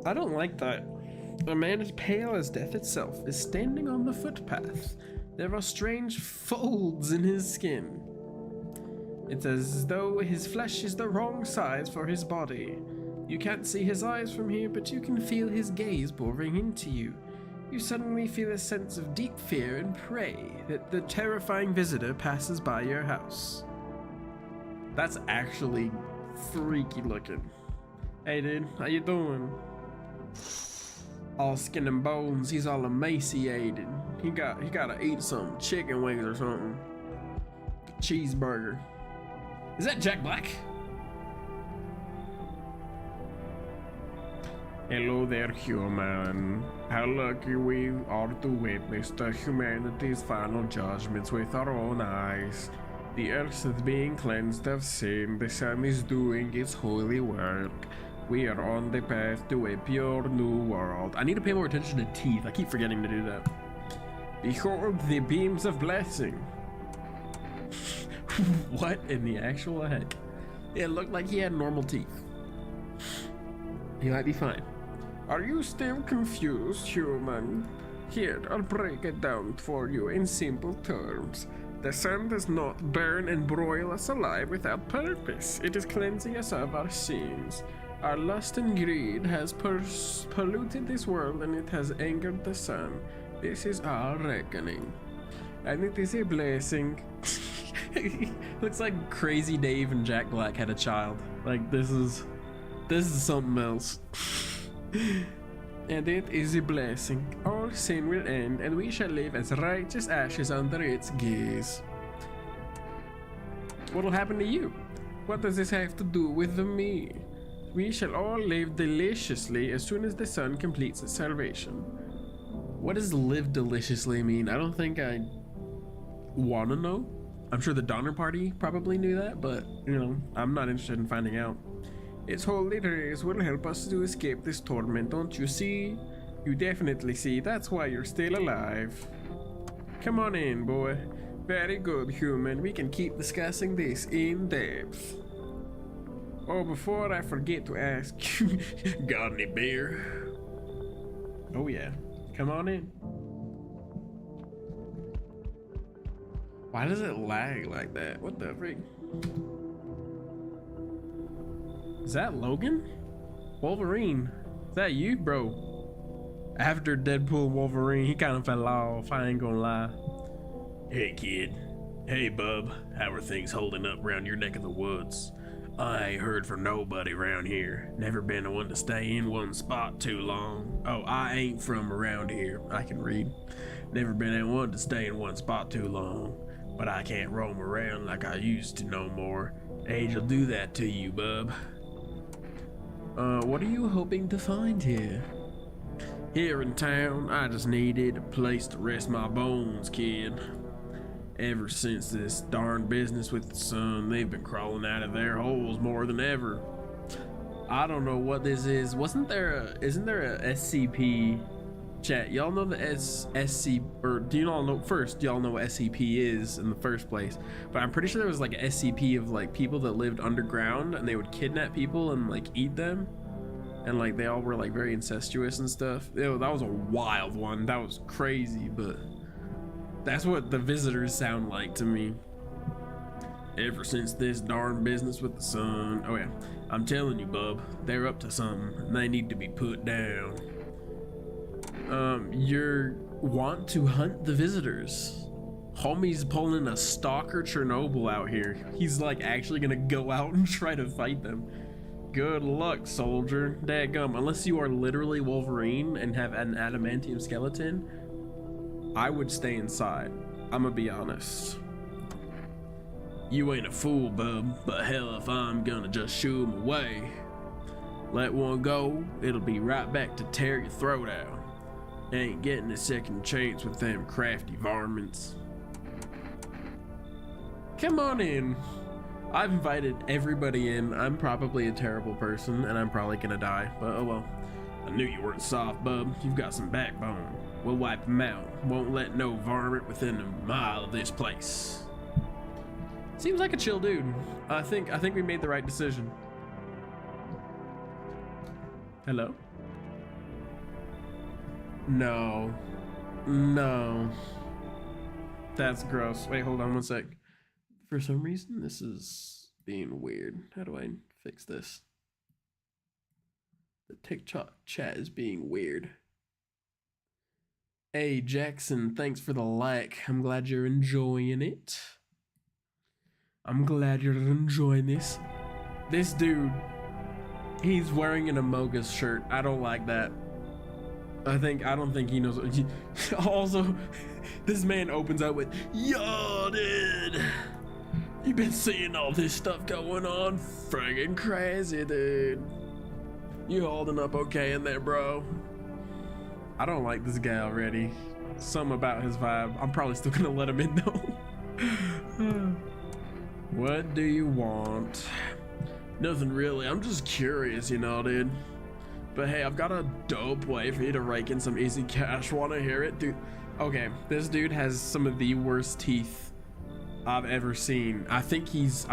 I don't like that. A man as pale as death itself is standing on the footpath. There are strange folds in his skin. It's as though his flesh is the wrong size for his body. You can't see his eyes from here, but you can feel his gaze boring into you. You suddenly feel a sense of deep fear and pray that the terrifying visitor passes by your house. That's actually freaky looking. Hey dude, how you doing? All skin and bones, he's all emaciated. He gotta eat some chicken wings or something. Cheeseburger. Is that Jack Black? Hello there, human. How lucky we are to witness the humanity's final judgments with our own eyes. The earth is being cleansed of sin, the sun is doing its holy work. We are on the path to a pure new world. I need to pay more attention to teeth. I keep forgetting to do that. Behold the beams of blessing. What in the actual heck? It looked like he had normal teeth. He might be fine. Are you still confused, human? Here, I'll break it down for you in simple terms. The sun does not burn and broil us alive without purpose. It is cleansing us of our sins. Our lust and greed has polluted this world, and it has angered the sun. This is our reckoning. And it is a blessing. Looks like Crazy Dave and Jack Black had a child. Like, this is something else. And it is a blessing. All sin will end, and we shall live as righteous ashes under its gaze. What'll happen to you? What does this have to do with me? We shall all live deliciously as soon as the sun completes its salvation. What does live deliciously mean? I don't think I want to know. I'm sure the Donner Party probably knew that, but, you know, I'm not interested in finding out. Its holy rays will help us to escape this torment, don't you see? You definitely see, that's why you're still alive. Come on in, boy. Very good, human. We can keep discussing this in depth. Oh, before I forget to ask, got any beer? Oh yeah, come on in. Why does it lag like that? What the freak? Is that Logan? Wolverine? Is that you, bro? After Deadpool and Wolverine, he kind of fell off, I ain't gonna lie. Hey kid. Hey bub. How are things holding up around your neck of the woods? I ain't heard from nobody around here. Never been the one to stay in one spot too long. Oh, I ain't from around here. I can read. Never been that one to stay in one spot too long. But I can't roam around like I used to no more. Age will do that to you, bub. What are you hoping to find here? Here in town, I just needed a place to rest my bones, kid. Ever since this darn business with the sun, they've been crawling out of their holes more than ever. I don't know what this is. Isn't there a SCP chat? Y'all know the SCP, or do you all know first? Do y'all know what SCP is in the first place? But I'm pretty sure there was like an SCP of like people that lived underground and they would kidnap people and like eat them. And like they all were like very incestuous and stuff. Ew, that was a wild one. That was crazy, but that's what the visitors sound like to me. Ever since this darn business with the sun, oh yeah, I'm telling you, bub, they're up to something and they need to be put down. You want to hunt the visitors? Homie's pulling a stalker Chernobyl out here. He's like actually gonna go out and try to fight them. Good luck, soldier. Daggum, unless you are literally Wolverine and have an adamantium skeleton, I would stay inside. I'ma be honest. You ain't a fool, bub, but hell if I'm gonna just shoo him away. Let one go, it'll be right back to tear your throat out. Ain't getting a second chance with them crafty varmints. Come on in. I've invited everybody in. I'm probably a terrible person and I'm probably gonna die, but oh well. I knew you weren't soft, bub. You've got some backbone. We'll wipe them out. Won't let no varmint within a mile of this place. Seems like a chill dude. I think we made the right decision. Hello? No. No. That's gross. Wait, hold on one sec. For some reason, this is being weird. How do I fix this? The TikTok chat is being weird. Hey, Jackson, thanks for the like. I'm glad you're enjoying it. I'm glad you're enjoying this. This dude, he's wearing an Amogus shirt. I don't like that. I don't think he knows. Also, this man opens up with, "Yo, dude, you been seeing all this stuff going on? Friggin' crazy, dude. You holding up okay in there, bro?" I don't like this guy already. Something about his vibe. I'm probably still gonna let him in though. What do you want? Nothing really. I'm just curious, you know, dude. But hey, I've got a dope way for you to rake in some easy cash. Wanna hear it, dude? Okay, this dude has some of the worst teeth I've ever seen. I think he's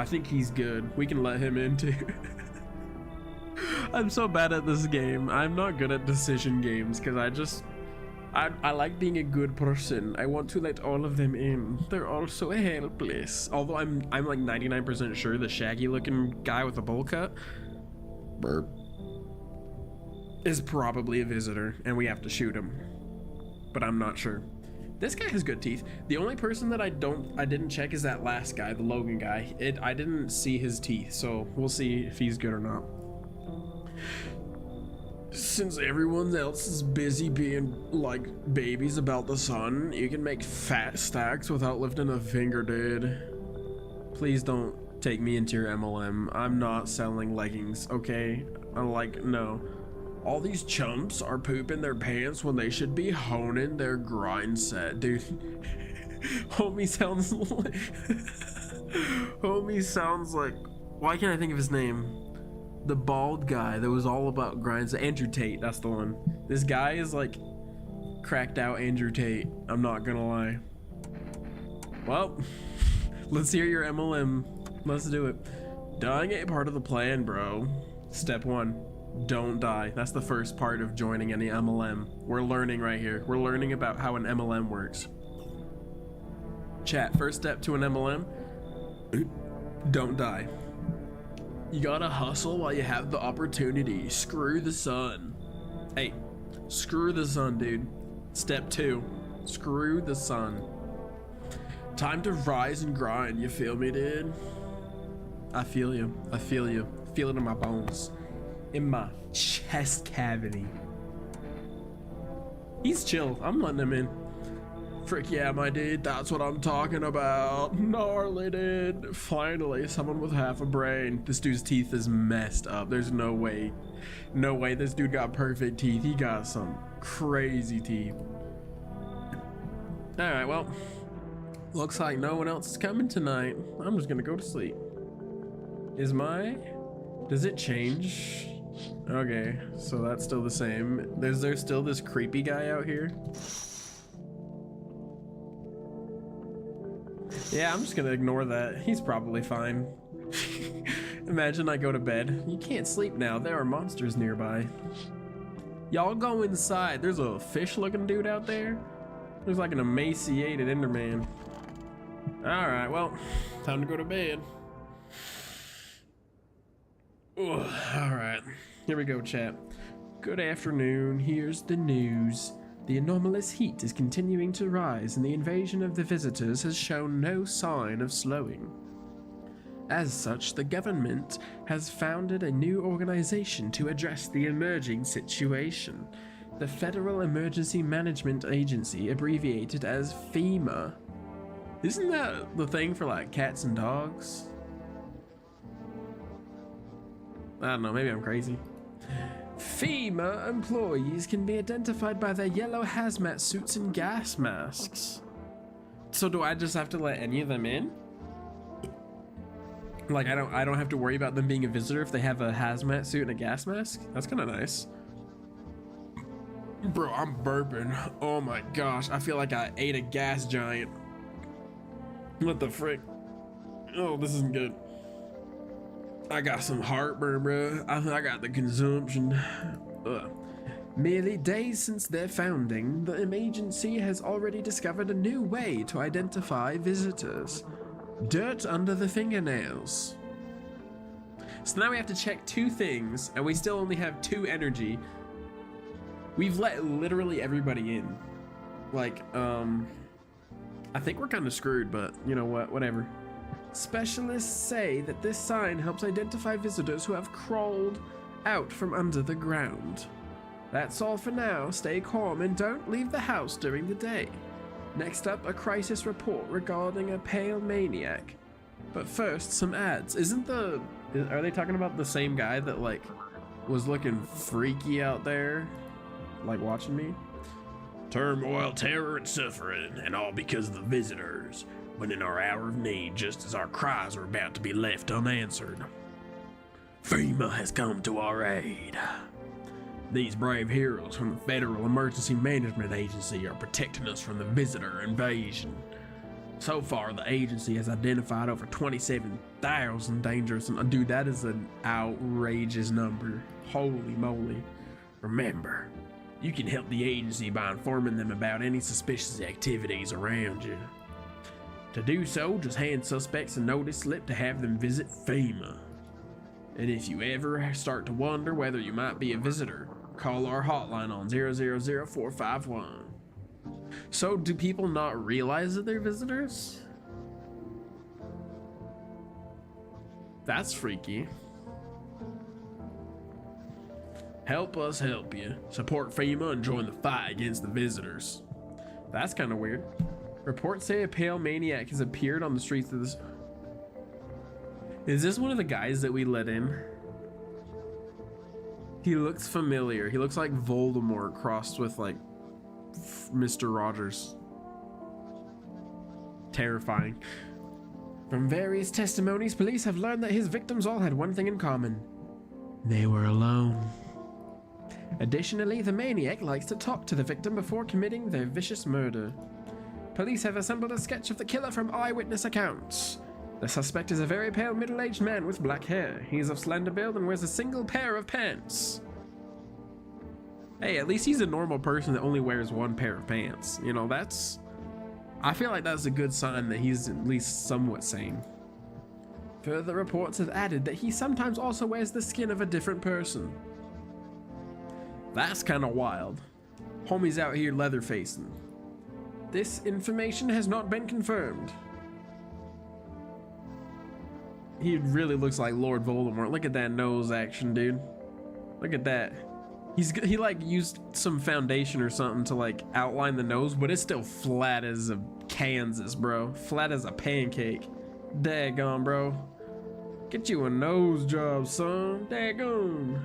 good. We can let him in too. I'm so bad at this game. I'm not good at decision games because I like being a good person. I want to let all of them in. They're all so helpless. Although I'm like 99% sure the shaggy looking guy with the bowl cut burp is probably a visitor and we have to shoot him. But I'm not sure. This guy has good teeth. The only person that I didn't check is that last guy, the Logan guy. I didn't see his teeth, so we'll see if he's good or not. Since everyone else is busy being like babies about the sun, you can make fat stacks without lifting a finger, dude. Please don't take me into your MLM. I'm not selling leggings, okay? I'm like, no. All these chumps are pooping their pants when they should be honing their grind set, dude. Homie sounds like Homie sounds like, why can't I think of his name? The bald guy that was all about grinds. Andrew Tate, that's the one. This guy is like cracked out Andrew Tate. I'm not gonna lie. Well, let's hear your MLM. Let's do it. Dying ain't part of the plan, bro. Step 1, don't die. That's the first part of joining any MLM. We're learning right here. We're learning about how an MLM works. Chat, first step to an MLM, don't die. You gotta hustle while you have the opportunity. Screw the sun. Hey, screw the sun, dude. Step 2, screw the sun. Time to rise and grind, you feel me, dude? I feel you. I feel you. Feel it in my bones. In my chest cavity. He's chill. I'm letting him in. Frick yeah, my dude. That's what I'm talking about. Gnarly, dude. Finally, someone with half a brain. This dude's teeth is messed up. There's no way. No way this dude got perfect teeth. He got some crazy teeth. Alright, well. Looks like no one else is coming tonight. I'm just gonna go to sleep. Does it change? Okay, so that's still the same. There's still this creepy guy out here. Yeah, I'm just gonna ignore that. He's probably fine. Imagine I go to bed. You can't sleep now. There are monsters nearby. Y'all go inside. There's a fish-looking dude out there. There's like an emaciated Enderman. All right, well, time to go to bed. Ugh, all right, here we go, chat. Good afternoon. Here's the news. The anomalous heat is continuing to rise, and the invasion of the visitors has shown no sign of slowing. As such, the government has founded a new organization to address the emerging situation. The Federal Emergency Management Agency, abbreviated as FEMA. Isn't that the thing for like cats and dogs? I don't know, maybe I'm crazy. FEMA employees can be identified by their yellow hazmat suits and gas masks. So do I just have to let any of them in? Like I don't have to worry about them being a visitor if they have a hazmat suit and a gas mask? That's kind of nice. Bro, I'm burping. Oh my gosh, I feel like I ate a gas giant. What the frick? Oh, this isn't good. I got some heartburn, bro. I got the consumption. Ugh. Merely days since their founding, the agency has already discovered a new way to identify visitors. Dirt under the fingernails. So now we have to check 2 things, and we still only have 2 energy. We've let literally everybody in. Like, I think we're kind of screwed, but you know what, whatever. Specialists say that this sign helps identify visitors who have crawled out from under the ground. That's all for now. Stay calm and don't leave the house during the day. Next up, a crisis report regarding a pale maniac. But first, some ads. Are they talking about the same guy that like was looking freaky out there? Like watching me? Turmoil, terror, and suffering, and all because of the visitors. But in our hour of need, just as our cries are about to be left unanswered, FEMA has come to our aid. These brave heroes from the Federal Emergency Management Agency are protecting us from the visitor invasion. So far, the agency has identified over 27,000 dangerous, and dude, that is an outrageous number. Holy moly. Remember, you can help the agency by informing them about any suspicious activities around you. To do so, just hand suspects a notice slip to have them visit FEMA. And if you ever start to wonder whether you might be a visitor, call our hotline on 000-451. So do people not realize that they're visitors? That's freaky. Help us help you. Support FEMA and join the fight against the visitors. That's kind of weird. Reports say a pale maniac has appeared on the streets of this. Is this one of the guys that we let in? He looks familiar. He looks like Voldemort crossed with like Mr. Rogers. Terrifying. From various testimonies, police have learned that his victims all had one thing in common. They were alone. Additionally, the maniac likes to talk to the victim before committing their vicious murder. Police have assembled a sketch of the killer from eyewitness accounts. The suspect is a very pale middle-aged man with black hair. He is of slender build and wears a single pair of pants. Hey, at least he's a normal person that only wears one pair of pants. You know, that's... I feel like that's a good sign that he's at least somewhat sane. Further reports have added that he sometimes also wears the skin of a different person. That's kind of wild. Homie's out here leather-facing. This information has not been confirmed. He really looks like Lord Voldemort. Look at that nose action, dude. Look at that. He like used some foundation or something to like outline the nose, but it's still flat as a Kansas, bro. Flat as a pancake. Daggone, bro. Get you a nose job, son. Daggone.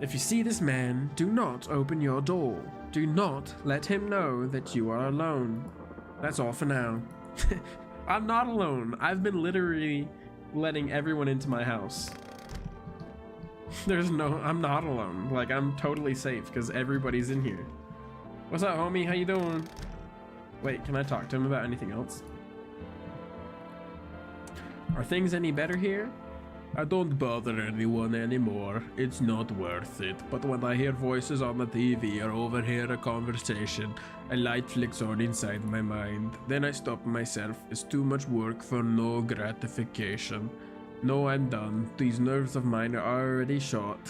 If you see this man, do not open your door. Do not let him know that you are alone. That's all for now. I'm not alone. I've been literally letting everyone into my house. I'm not alone. Like, I'm totally safe because everybody's in here. What's up, homie? How you doing? Wait, can I talk to him about anything else? Are things any better here? I don't bother anyone anymore. It's not worth it. But when I hear voices on the TV or overhear a conversation, a light flicks on inside my mind. Then I stop myself. It's too much work for no gratification. No, I'm done. These nerves of mine are already shot.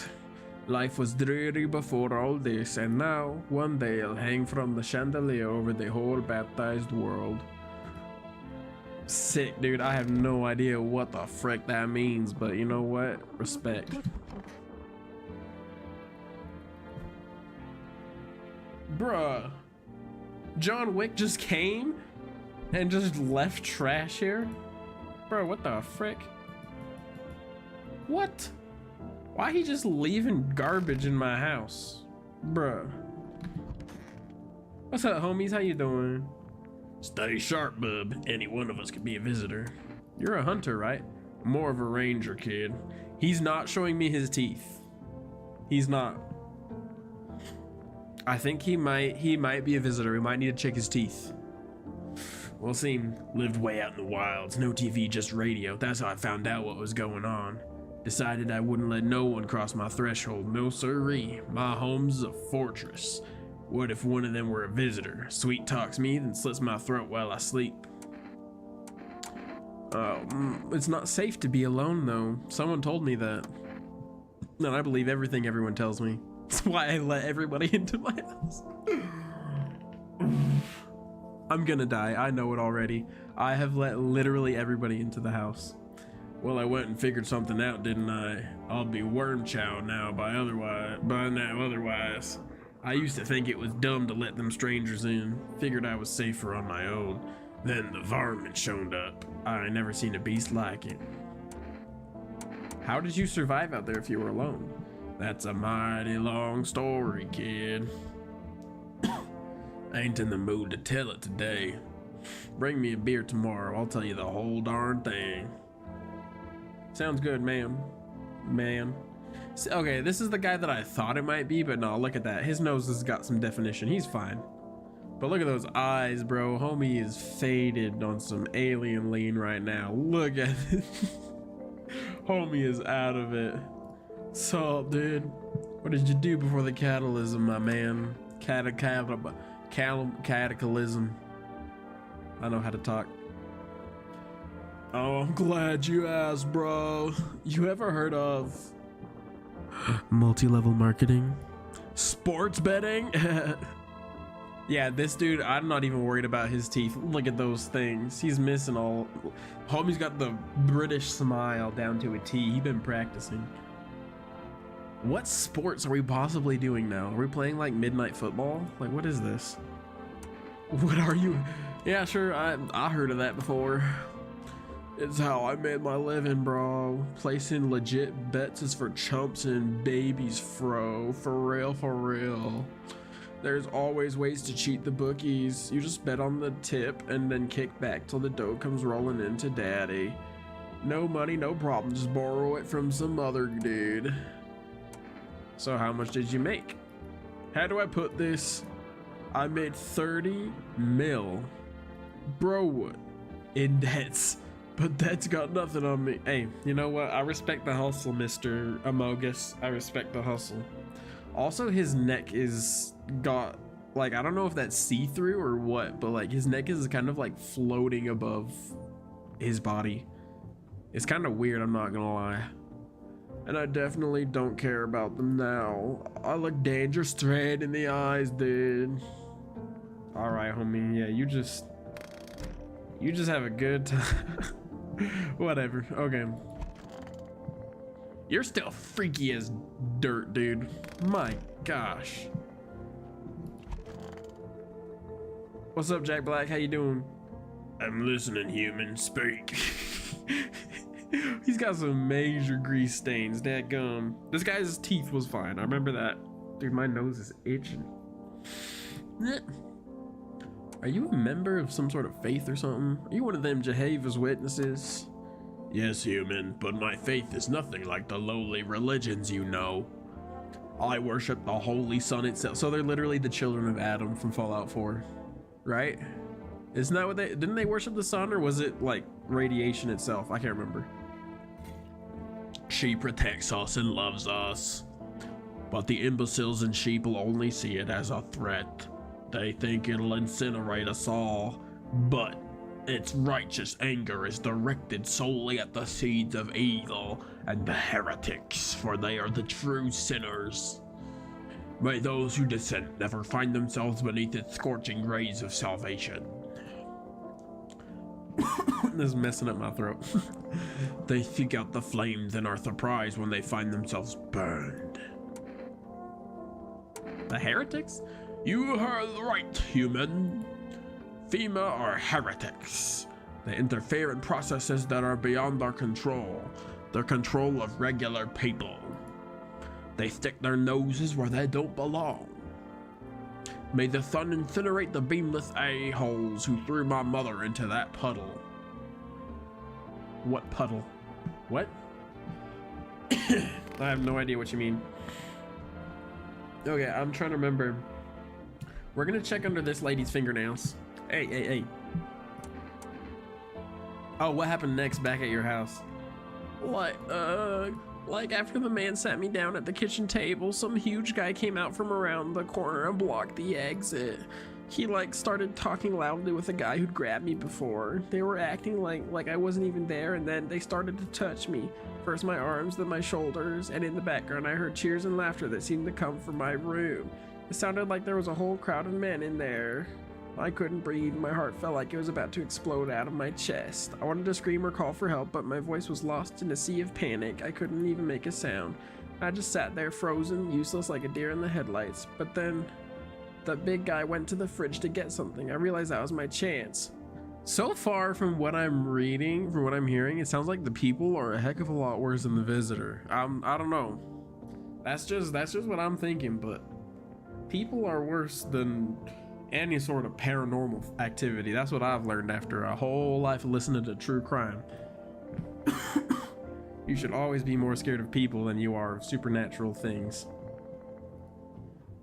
Life was dreary before all this, and now, one day I'll hang from the chandelier over the whole baptized world. Sick, dude. I have no idea what the frick that means, but you know what? Respect. Bruh. John Wick just came and just left trash here? Bro, what the frick? What? Why he just leaving garbage in my house? Bruh. What's up, homies? How you doing? Stay sharp, bub. Any one of us could be a visitor. You're a hunter, right? More of a ranger, kid. He's not showing me his teeth. He's not. I think he might be a visitor. We might need to check his teeth. We'll see. Lived way out in the wilds. No TV, just radio. That's how I found out what was going on. Decided I wouldn't let no one cross my threshold. No sirree. My home's a fortress. What if one of them were a visitor? Sweet talks me, then slits my throat while I sleep. It's not safe to be alone, though. Someone told me that. And I believe everything everyone tells me. That's why I let everybody into my house. I'm gonna die. I know it already. I have let literally everybody into the house. Well, I went and figured something out, didn't I? I'll be worm chow now by now otherwise. I used to think it was dumb to let them strangers in. Figured I was safer on my own. Then the varmint showed up. I never seen a beast like it. How did you survive out there if you were alone? That's a mighty long story, kid. I ain't in the mood to tell it today. Bring me a beer tomorrow. I'll tell you the whole darn thing. Sounds good, ma'am. Man. Okay, this is the guy that I thought it might be, but no, look at that. His nose has got some definition. He's fine. But look at those eyes, bro. Homie is faded on some alien lean right now. Look at it. Homie is out of it. What's up, dude? What did you do before the catalysm, my man? Cataclysm. I know how to talk. Oh, I'm glad you asked, bro. You ever heard of multi-level marketing? Sports betting? Yeah, this dude, I'm not even worried about his teeth. Look at those things. He's missing all. Homie's got the British smile down to a T. He's been practicing. What sports are we possibly doing now? Are we playing like midnight football? Like, what is this? What are you? Yeah, sure, I heard of that before. It's how I made my living, bro. Placing legit bets is for chumps and babies, fro. For real, for real. There's always ways to cheat the bookies. You just bet on the tip and then kick back till the dough comes rolling into daddy. No money, no problem. Just borrow it from some other dude. So how much did you make? How do I put this? I made 30 mil Bro, in debts. But that's got nothing on me. Hey, you know what? I respect the hustle, Mr. Amogus. I respect the hustle. Also, his neck is got, like, I don't know if that's see-through or what, but like his neck is kind of like floating above his body. It's kind of weird, I'm not gonna lie. And I definitely don't care about them now. I look danger straight in the eyes, dude. All right, homie. Yeah, you just have a good time. Whatever. Okay. You're still freaky as dirt, dude. My gosh. What's up, Jack Black? How you doing? I'm listening, human. Speak. He's got some major grease stains. Dadgum. This guy's teeth was fine. I remember that. Dude, my nose is itching. Are you a member of some sort of faith or something? Are you one of them Jehovah's Witnesses? Yes, human, but my faith is nothing like the lowly religions you know. I worship the Holy Sun itself. So they're literally the children of Adam from Fallout 4, right? Isn't that what didn't they worship the sun, or was it like radiation itself? I can't remember. She protects us and loves us, but the imbeciles and sheeple only see it as a threat. They think it'll incinerate us all, but its righteous anger is directed solely at the seeds of evil and the heretics, for they are the true sinners. May those who dissent never find themselves beneath its scorching rays of salvation. This is messing up my throat. They seek out the flames and are surprised when they find themselves burned. The heretics? You heard right, human. FEMA are heretics. They interfere in processes that are beyond our control, the control of regular people. They stick their noses where they don't belong. May the sun incinerate the beamless a-holes who threw my mother into that puddle. What puddle? What? I have no idea what you mean. Okay, I'm trying to remember. We're gonna check under this lady's fingernails. Hey. Oh, what happened next back at your house? Like after the man sat me down at the kitchen table, some huge guy came out from around the corner and blocked the exit. He like started talking loudly with a guy who'd grabbed me before. They were acting like I wasn't even there, and then they started to touch me. First my arms, then my shoulders, and in the background I heard cheers and laughter that seemed to come from my room. It sounded like there was a whole crowd of men in there. I couldn't breathe. My heart felt like it was about to explode out of my chest. I wanted to scream or call for help, but my voice was lost in a sea of panic. I couldn't even make a sound. I just sat there frozen, useless like a deer in the headlights. But then the big guy went to the fridge to get something. I realized that was my chance. So far from what I'm reading, from what I'm hearing, it sounds like the people are a heck of a lot worse than the visitor. I don't know. That's just what I'm thinking, but people are worse than any sort of paranormal activity. That's what I've learned after a whole life of listening to true crime. You should always be more scared of people than you are of supernatural things.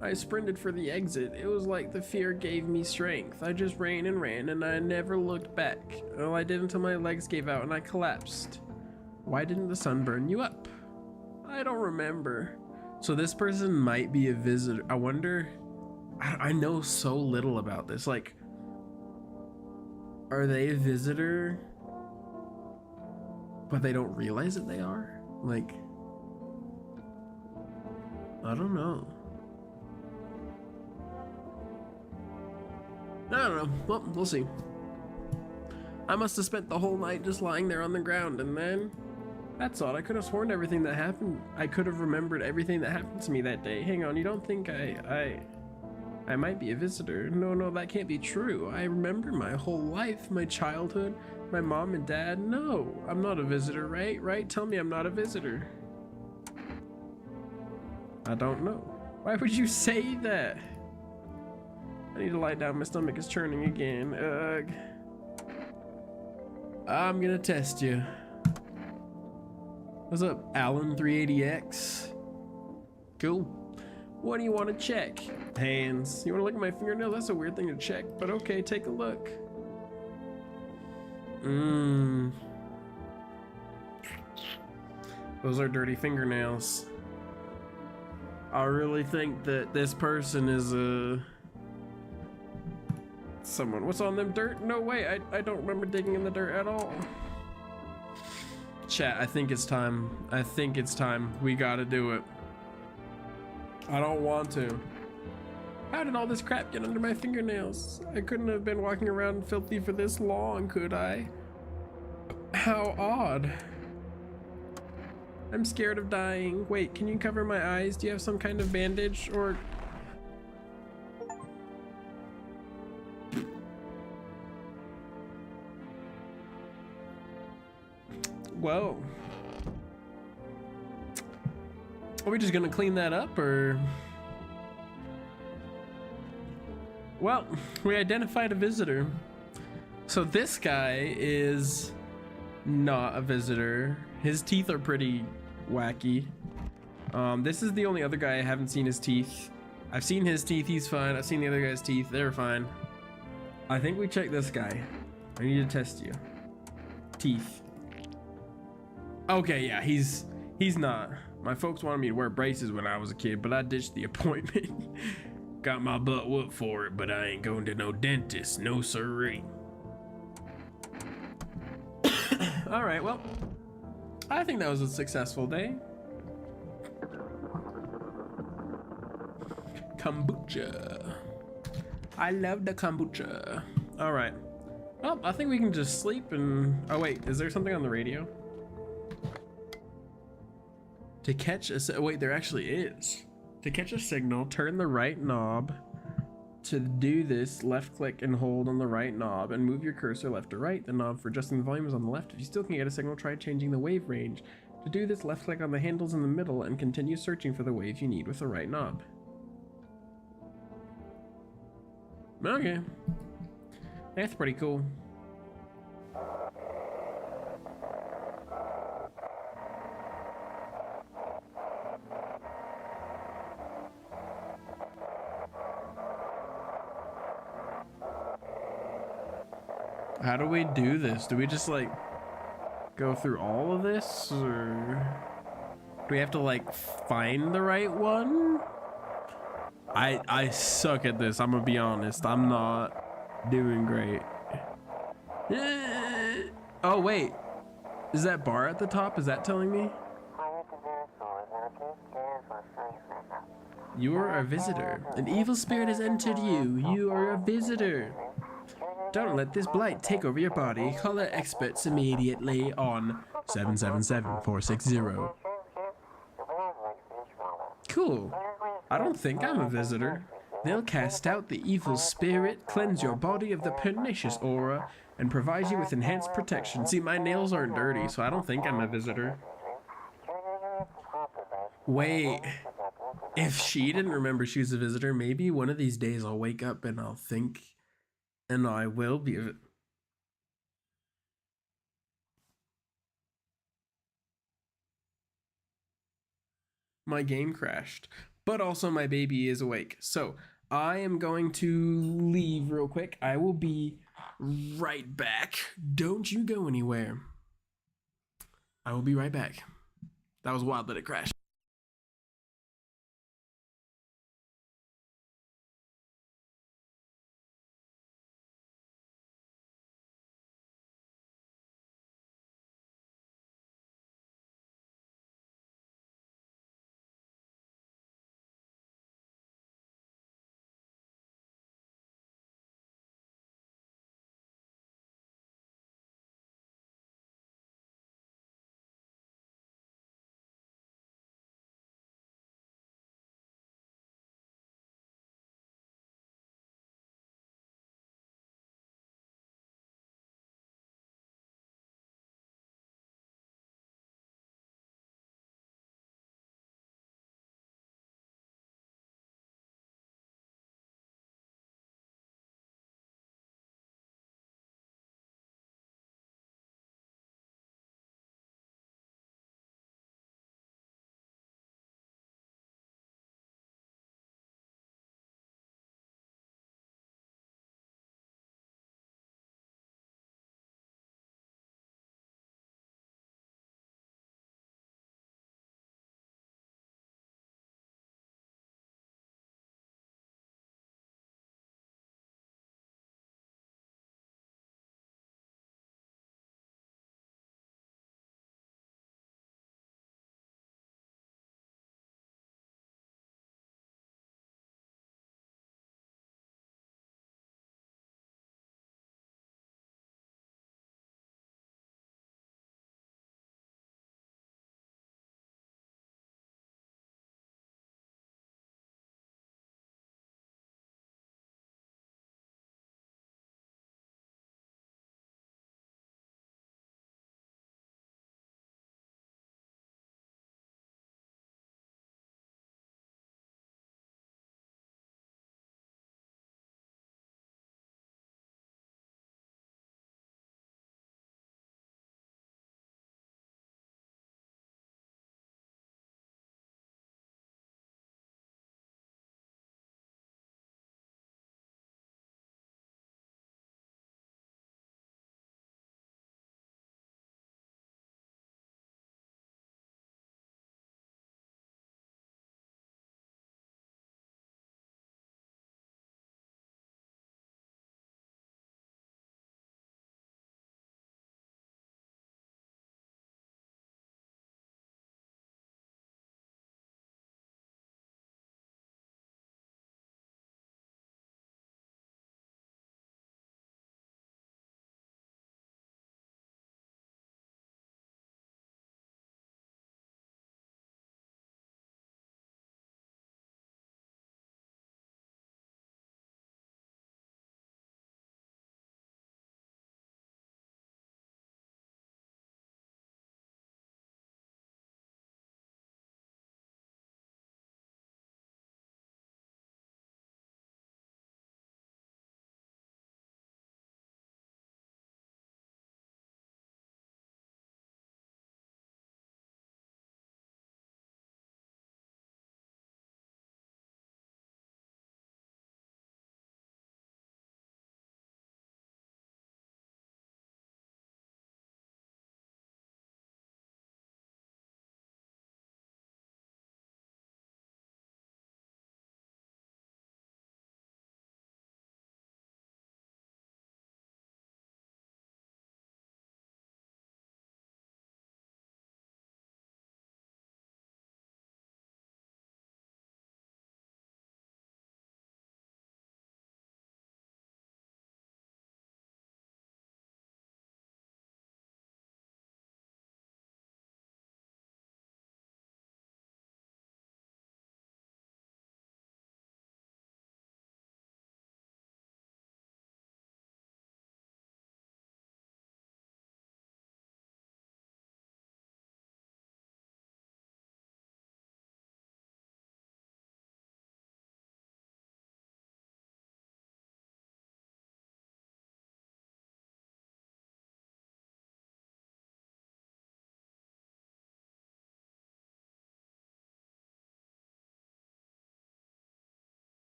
I sprinted for the exit. It was like the fear gave me strength. I just ran and I never looked back. Well, I did until my legs gave out and I collapsed. Why didn't the sun burn you up? I don't remember. So this person might be a visitor. I wonder, I know so little about this. Like, are they a visitor, but they don't realize that they are? Like, I don't know. I don't know. Well, we'll see. I must have spent the whole night just lying there on the ground, and then that's odd. I could have sworn everything that happened. I could have remembered everything that happened to me that day. Hang on, you don't think I might be a visitor? No, that can't be true. I remember my whole life, my childhood, my mom and dad. No, I'm not a visitor, right? Right? Tell me I'm not a visitor. I don't know. Why would you say that? I need to lie down. My stomach is churning again. Ugh. I'm gonna test you. What's up, Alan 380X? Cool. What do you want to check? Hands. You want to look at my fingernails? That's a weird thing to check, but okay, take a look. Mmm. Those are dirty fingernails. I really think that this person is someone. What's on them dirt? No way, I don't remember digging in the dirt at all. Chat, I think it's time. I think it's time. We gotta do it. I don't want to. How did all this crap get under my fingernails? I couldn't have been walking around filthy for this long, could I? How odd. I'm scared of dying. Wait, can you cover my eyes? Do you have some kind of bandage or... Whoa. Are we just gonna clean that up or... Well, we identified a visitor. So this guy is not a visitor. His teeth are pretty wacky. This is the only other guy I haven't seen his teeth. I've seen his teeth, he's fine. I've seen the other guy's teeth, they're fine. I think we check this guy. I need to test you. Teeth. Okay, yeah, he's not. My folks wanted me to wear braces when I was a kid, but I ditched the appointment. Got my butt whooped for it, but I ain't going to no dentist, no siree. All right, well, I think that was a successful day. Kombucha. I love the kombucha. All right. Well, I think we can just sleep and... Oh wait, is there something on the radio? To catch a... Wait, there actually is. To catch a signal, turn the right knob. To do this, left click and hold on the right knob and move your cursor left to right. The knob for adjusting the volume is on the left. If you still can't get a signal, try changing the wave range. To do this, left click on the handles in the middle and continue searching for the wave you need with the right knob. Okay. That's pretty cool. How do we do this? Do we just like go through all of this, or do we have to like find the right one? I suck at this, I'm gonna be honest. I'm not doing great. Oh wait, is that bar at the top? Is that telling me? You are a visitor. An evil spirit has entered you. You are a visitor. Don't let this blight take over your body. Call our experts immediately on 777-460. Cool. I don't think I'm a visitor. They'll cast out the evil spirit, cleanse your body of the pernicious aura, and provide you with enhanced protection. See, my nails aren't dirty, so I don't think I'm a visitor. Wait. If she didn't remember she was a visitor, maybe one of these days I'll wake up and I'll think... And I will be. My game crashed, but also my baby is awake. So I am going to leave real quick. I will be right back. Don't you go anywhere. I will be right back. That was wild that it crashed.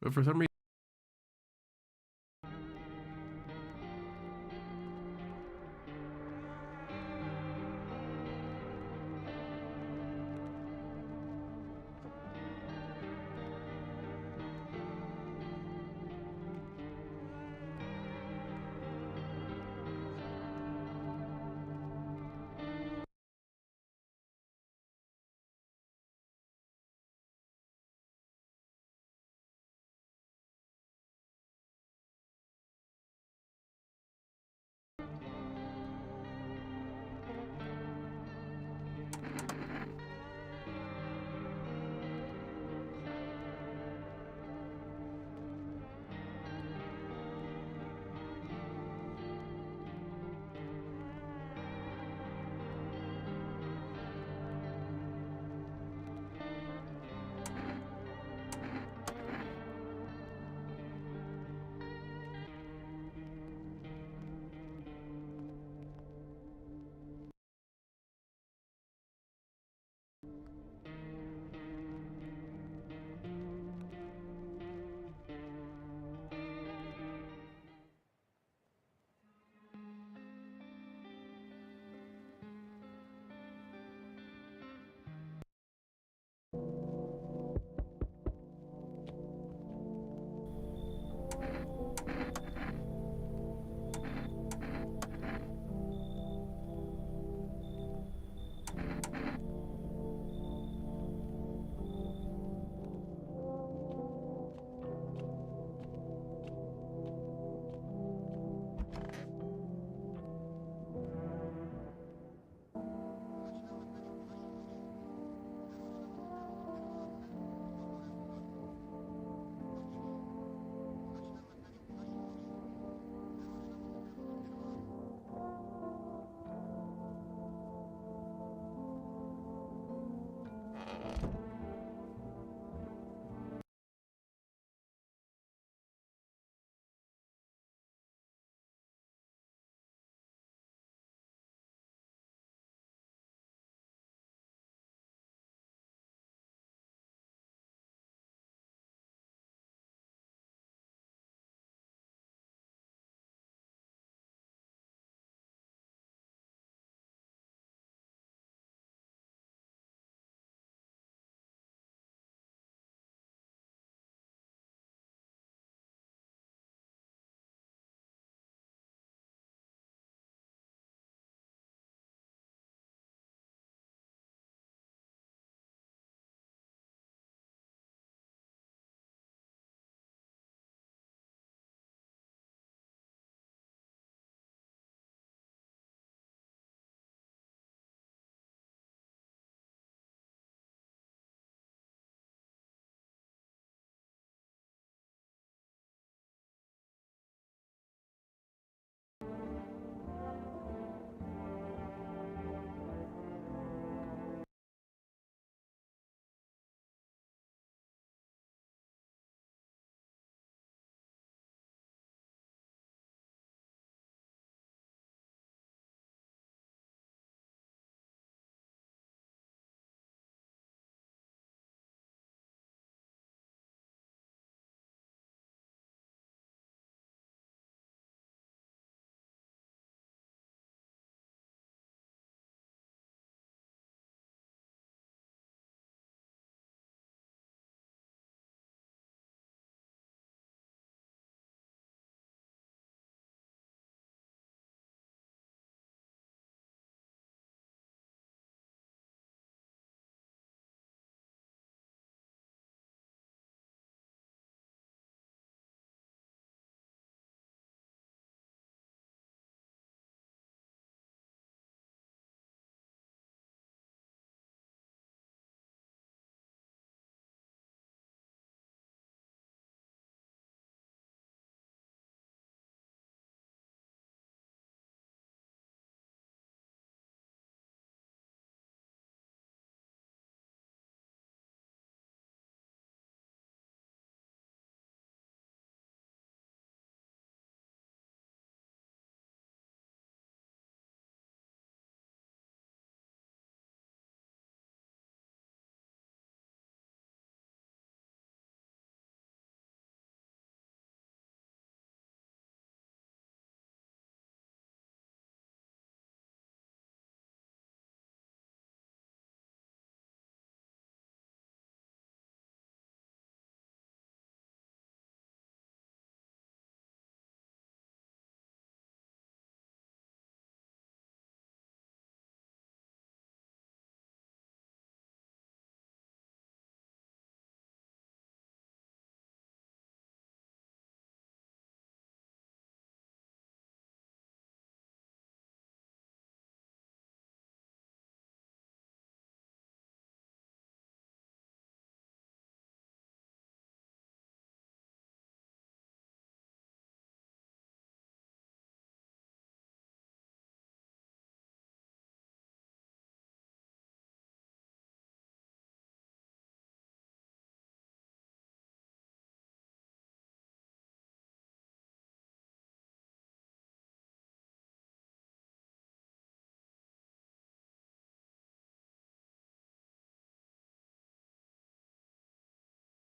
But for some reason,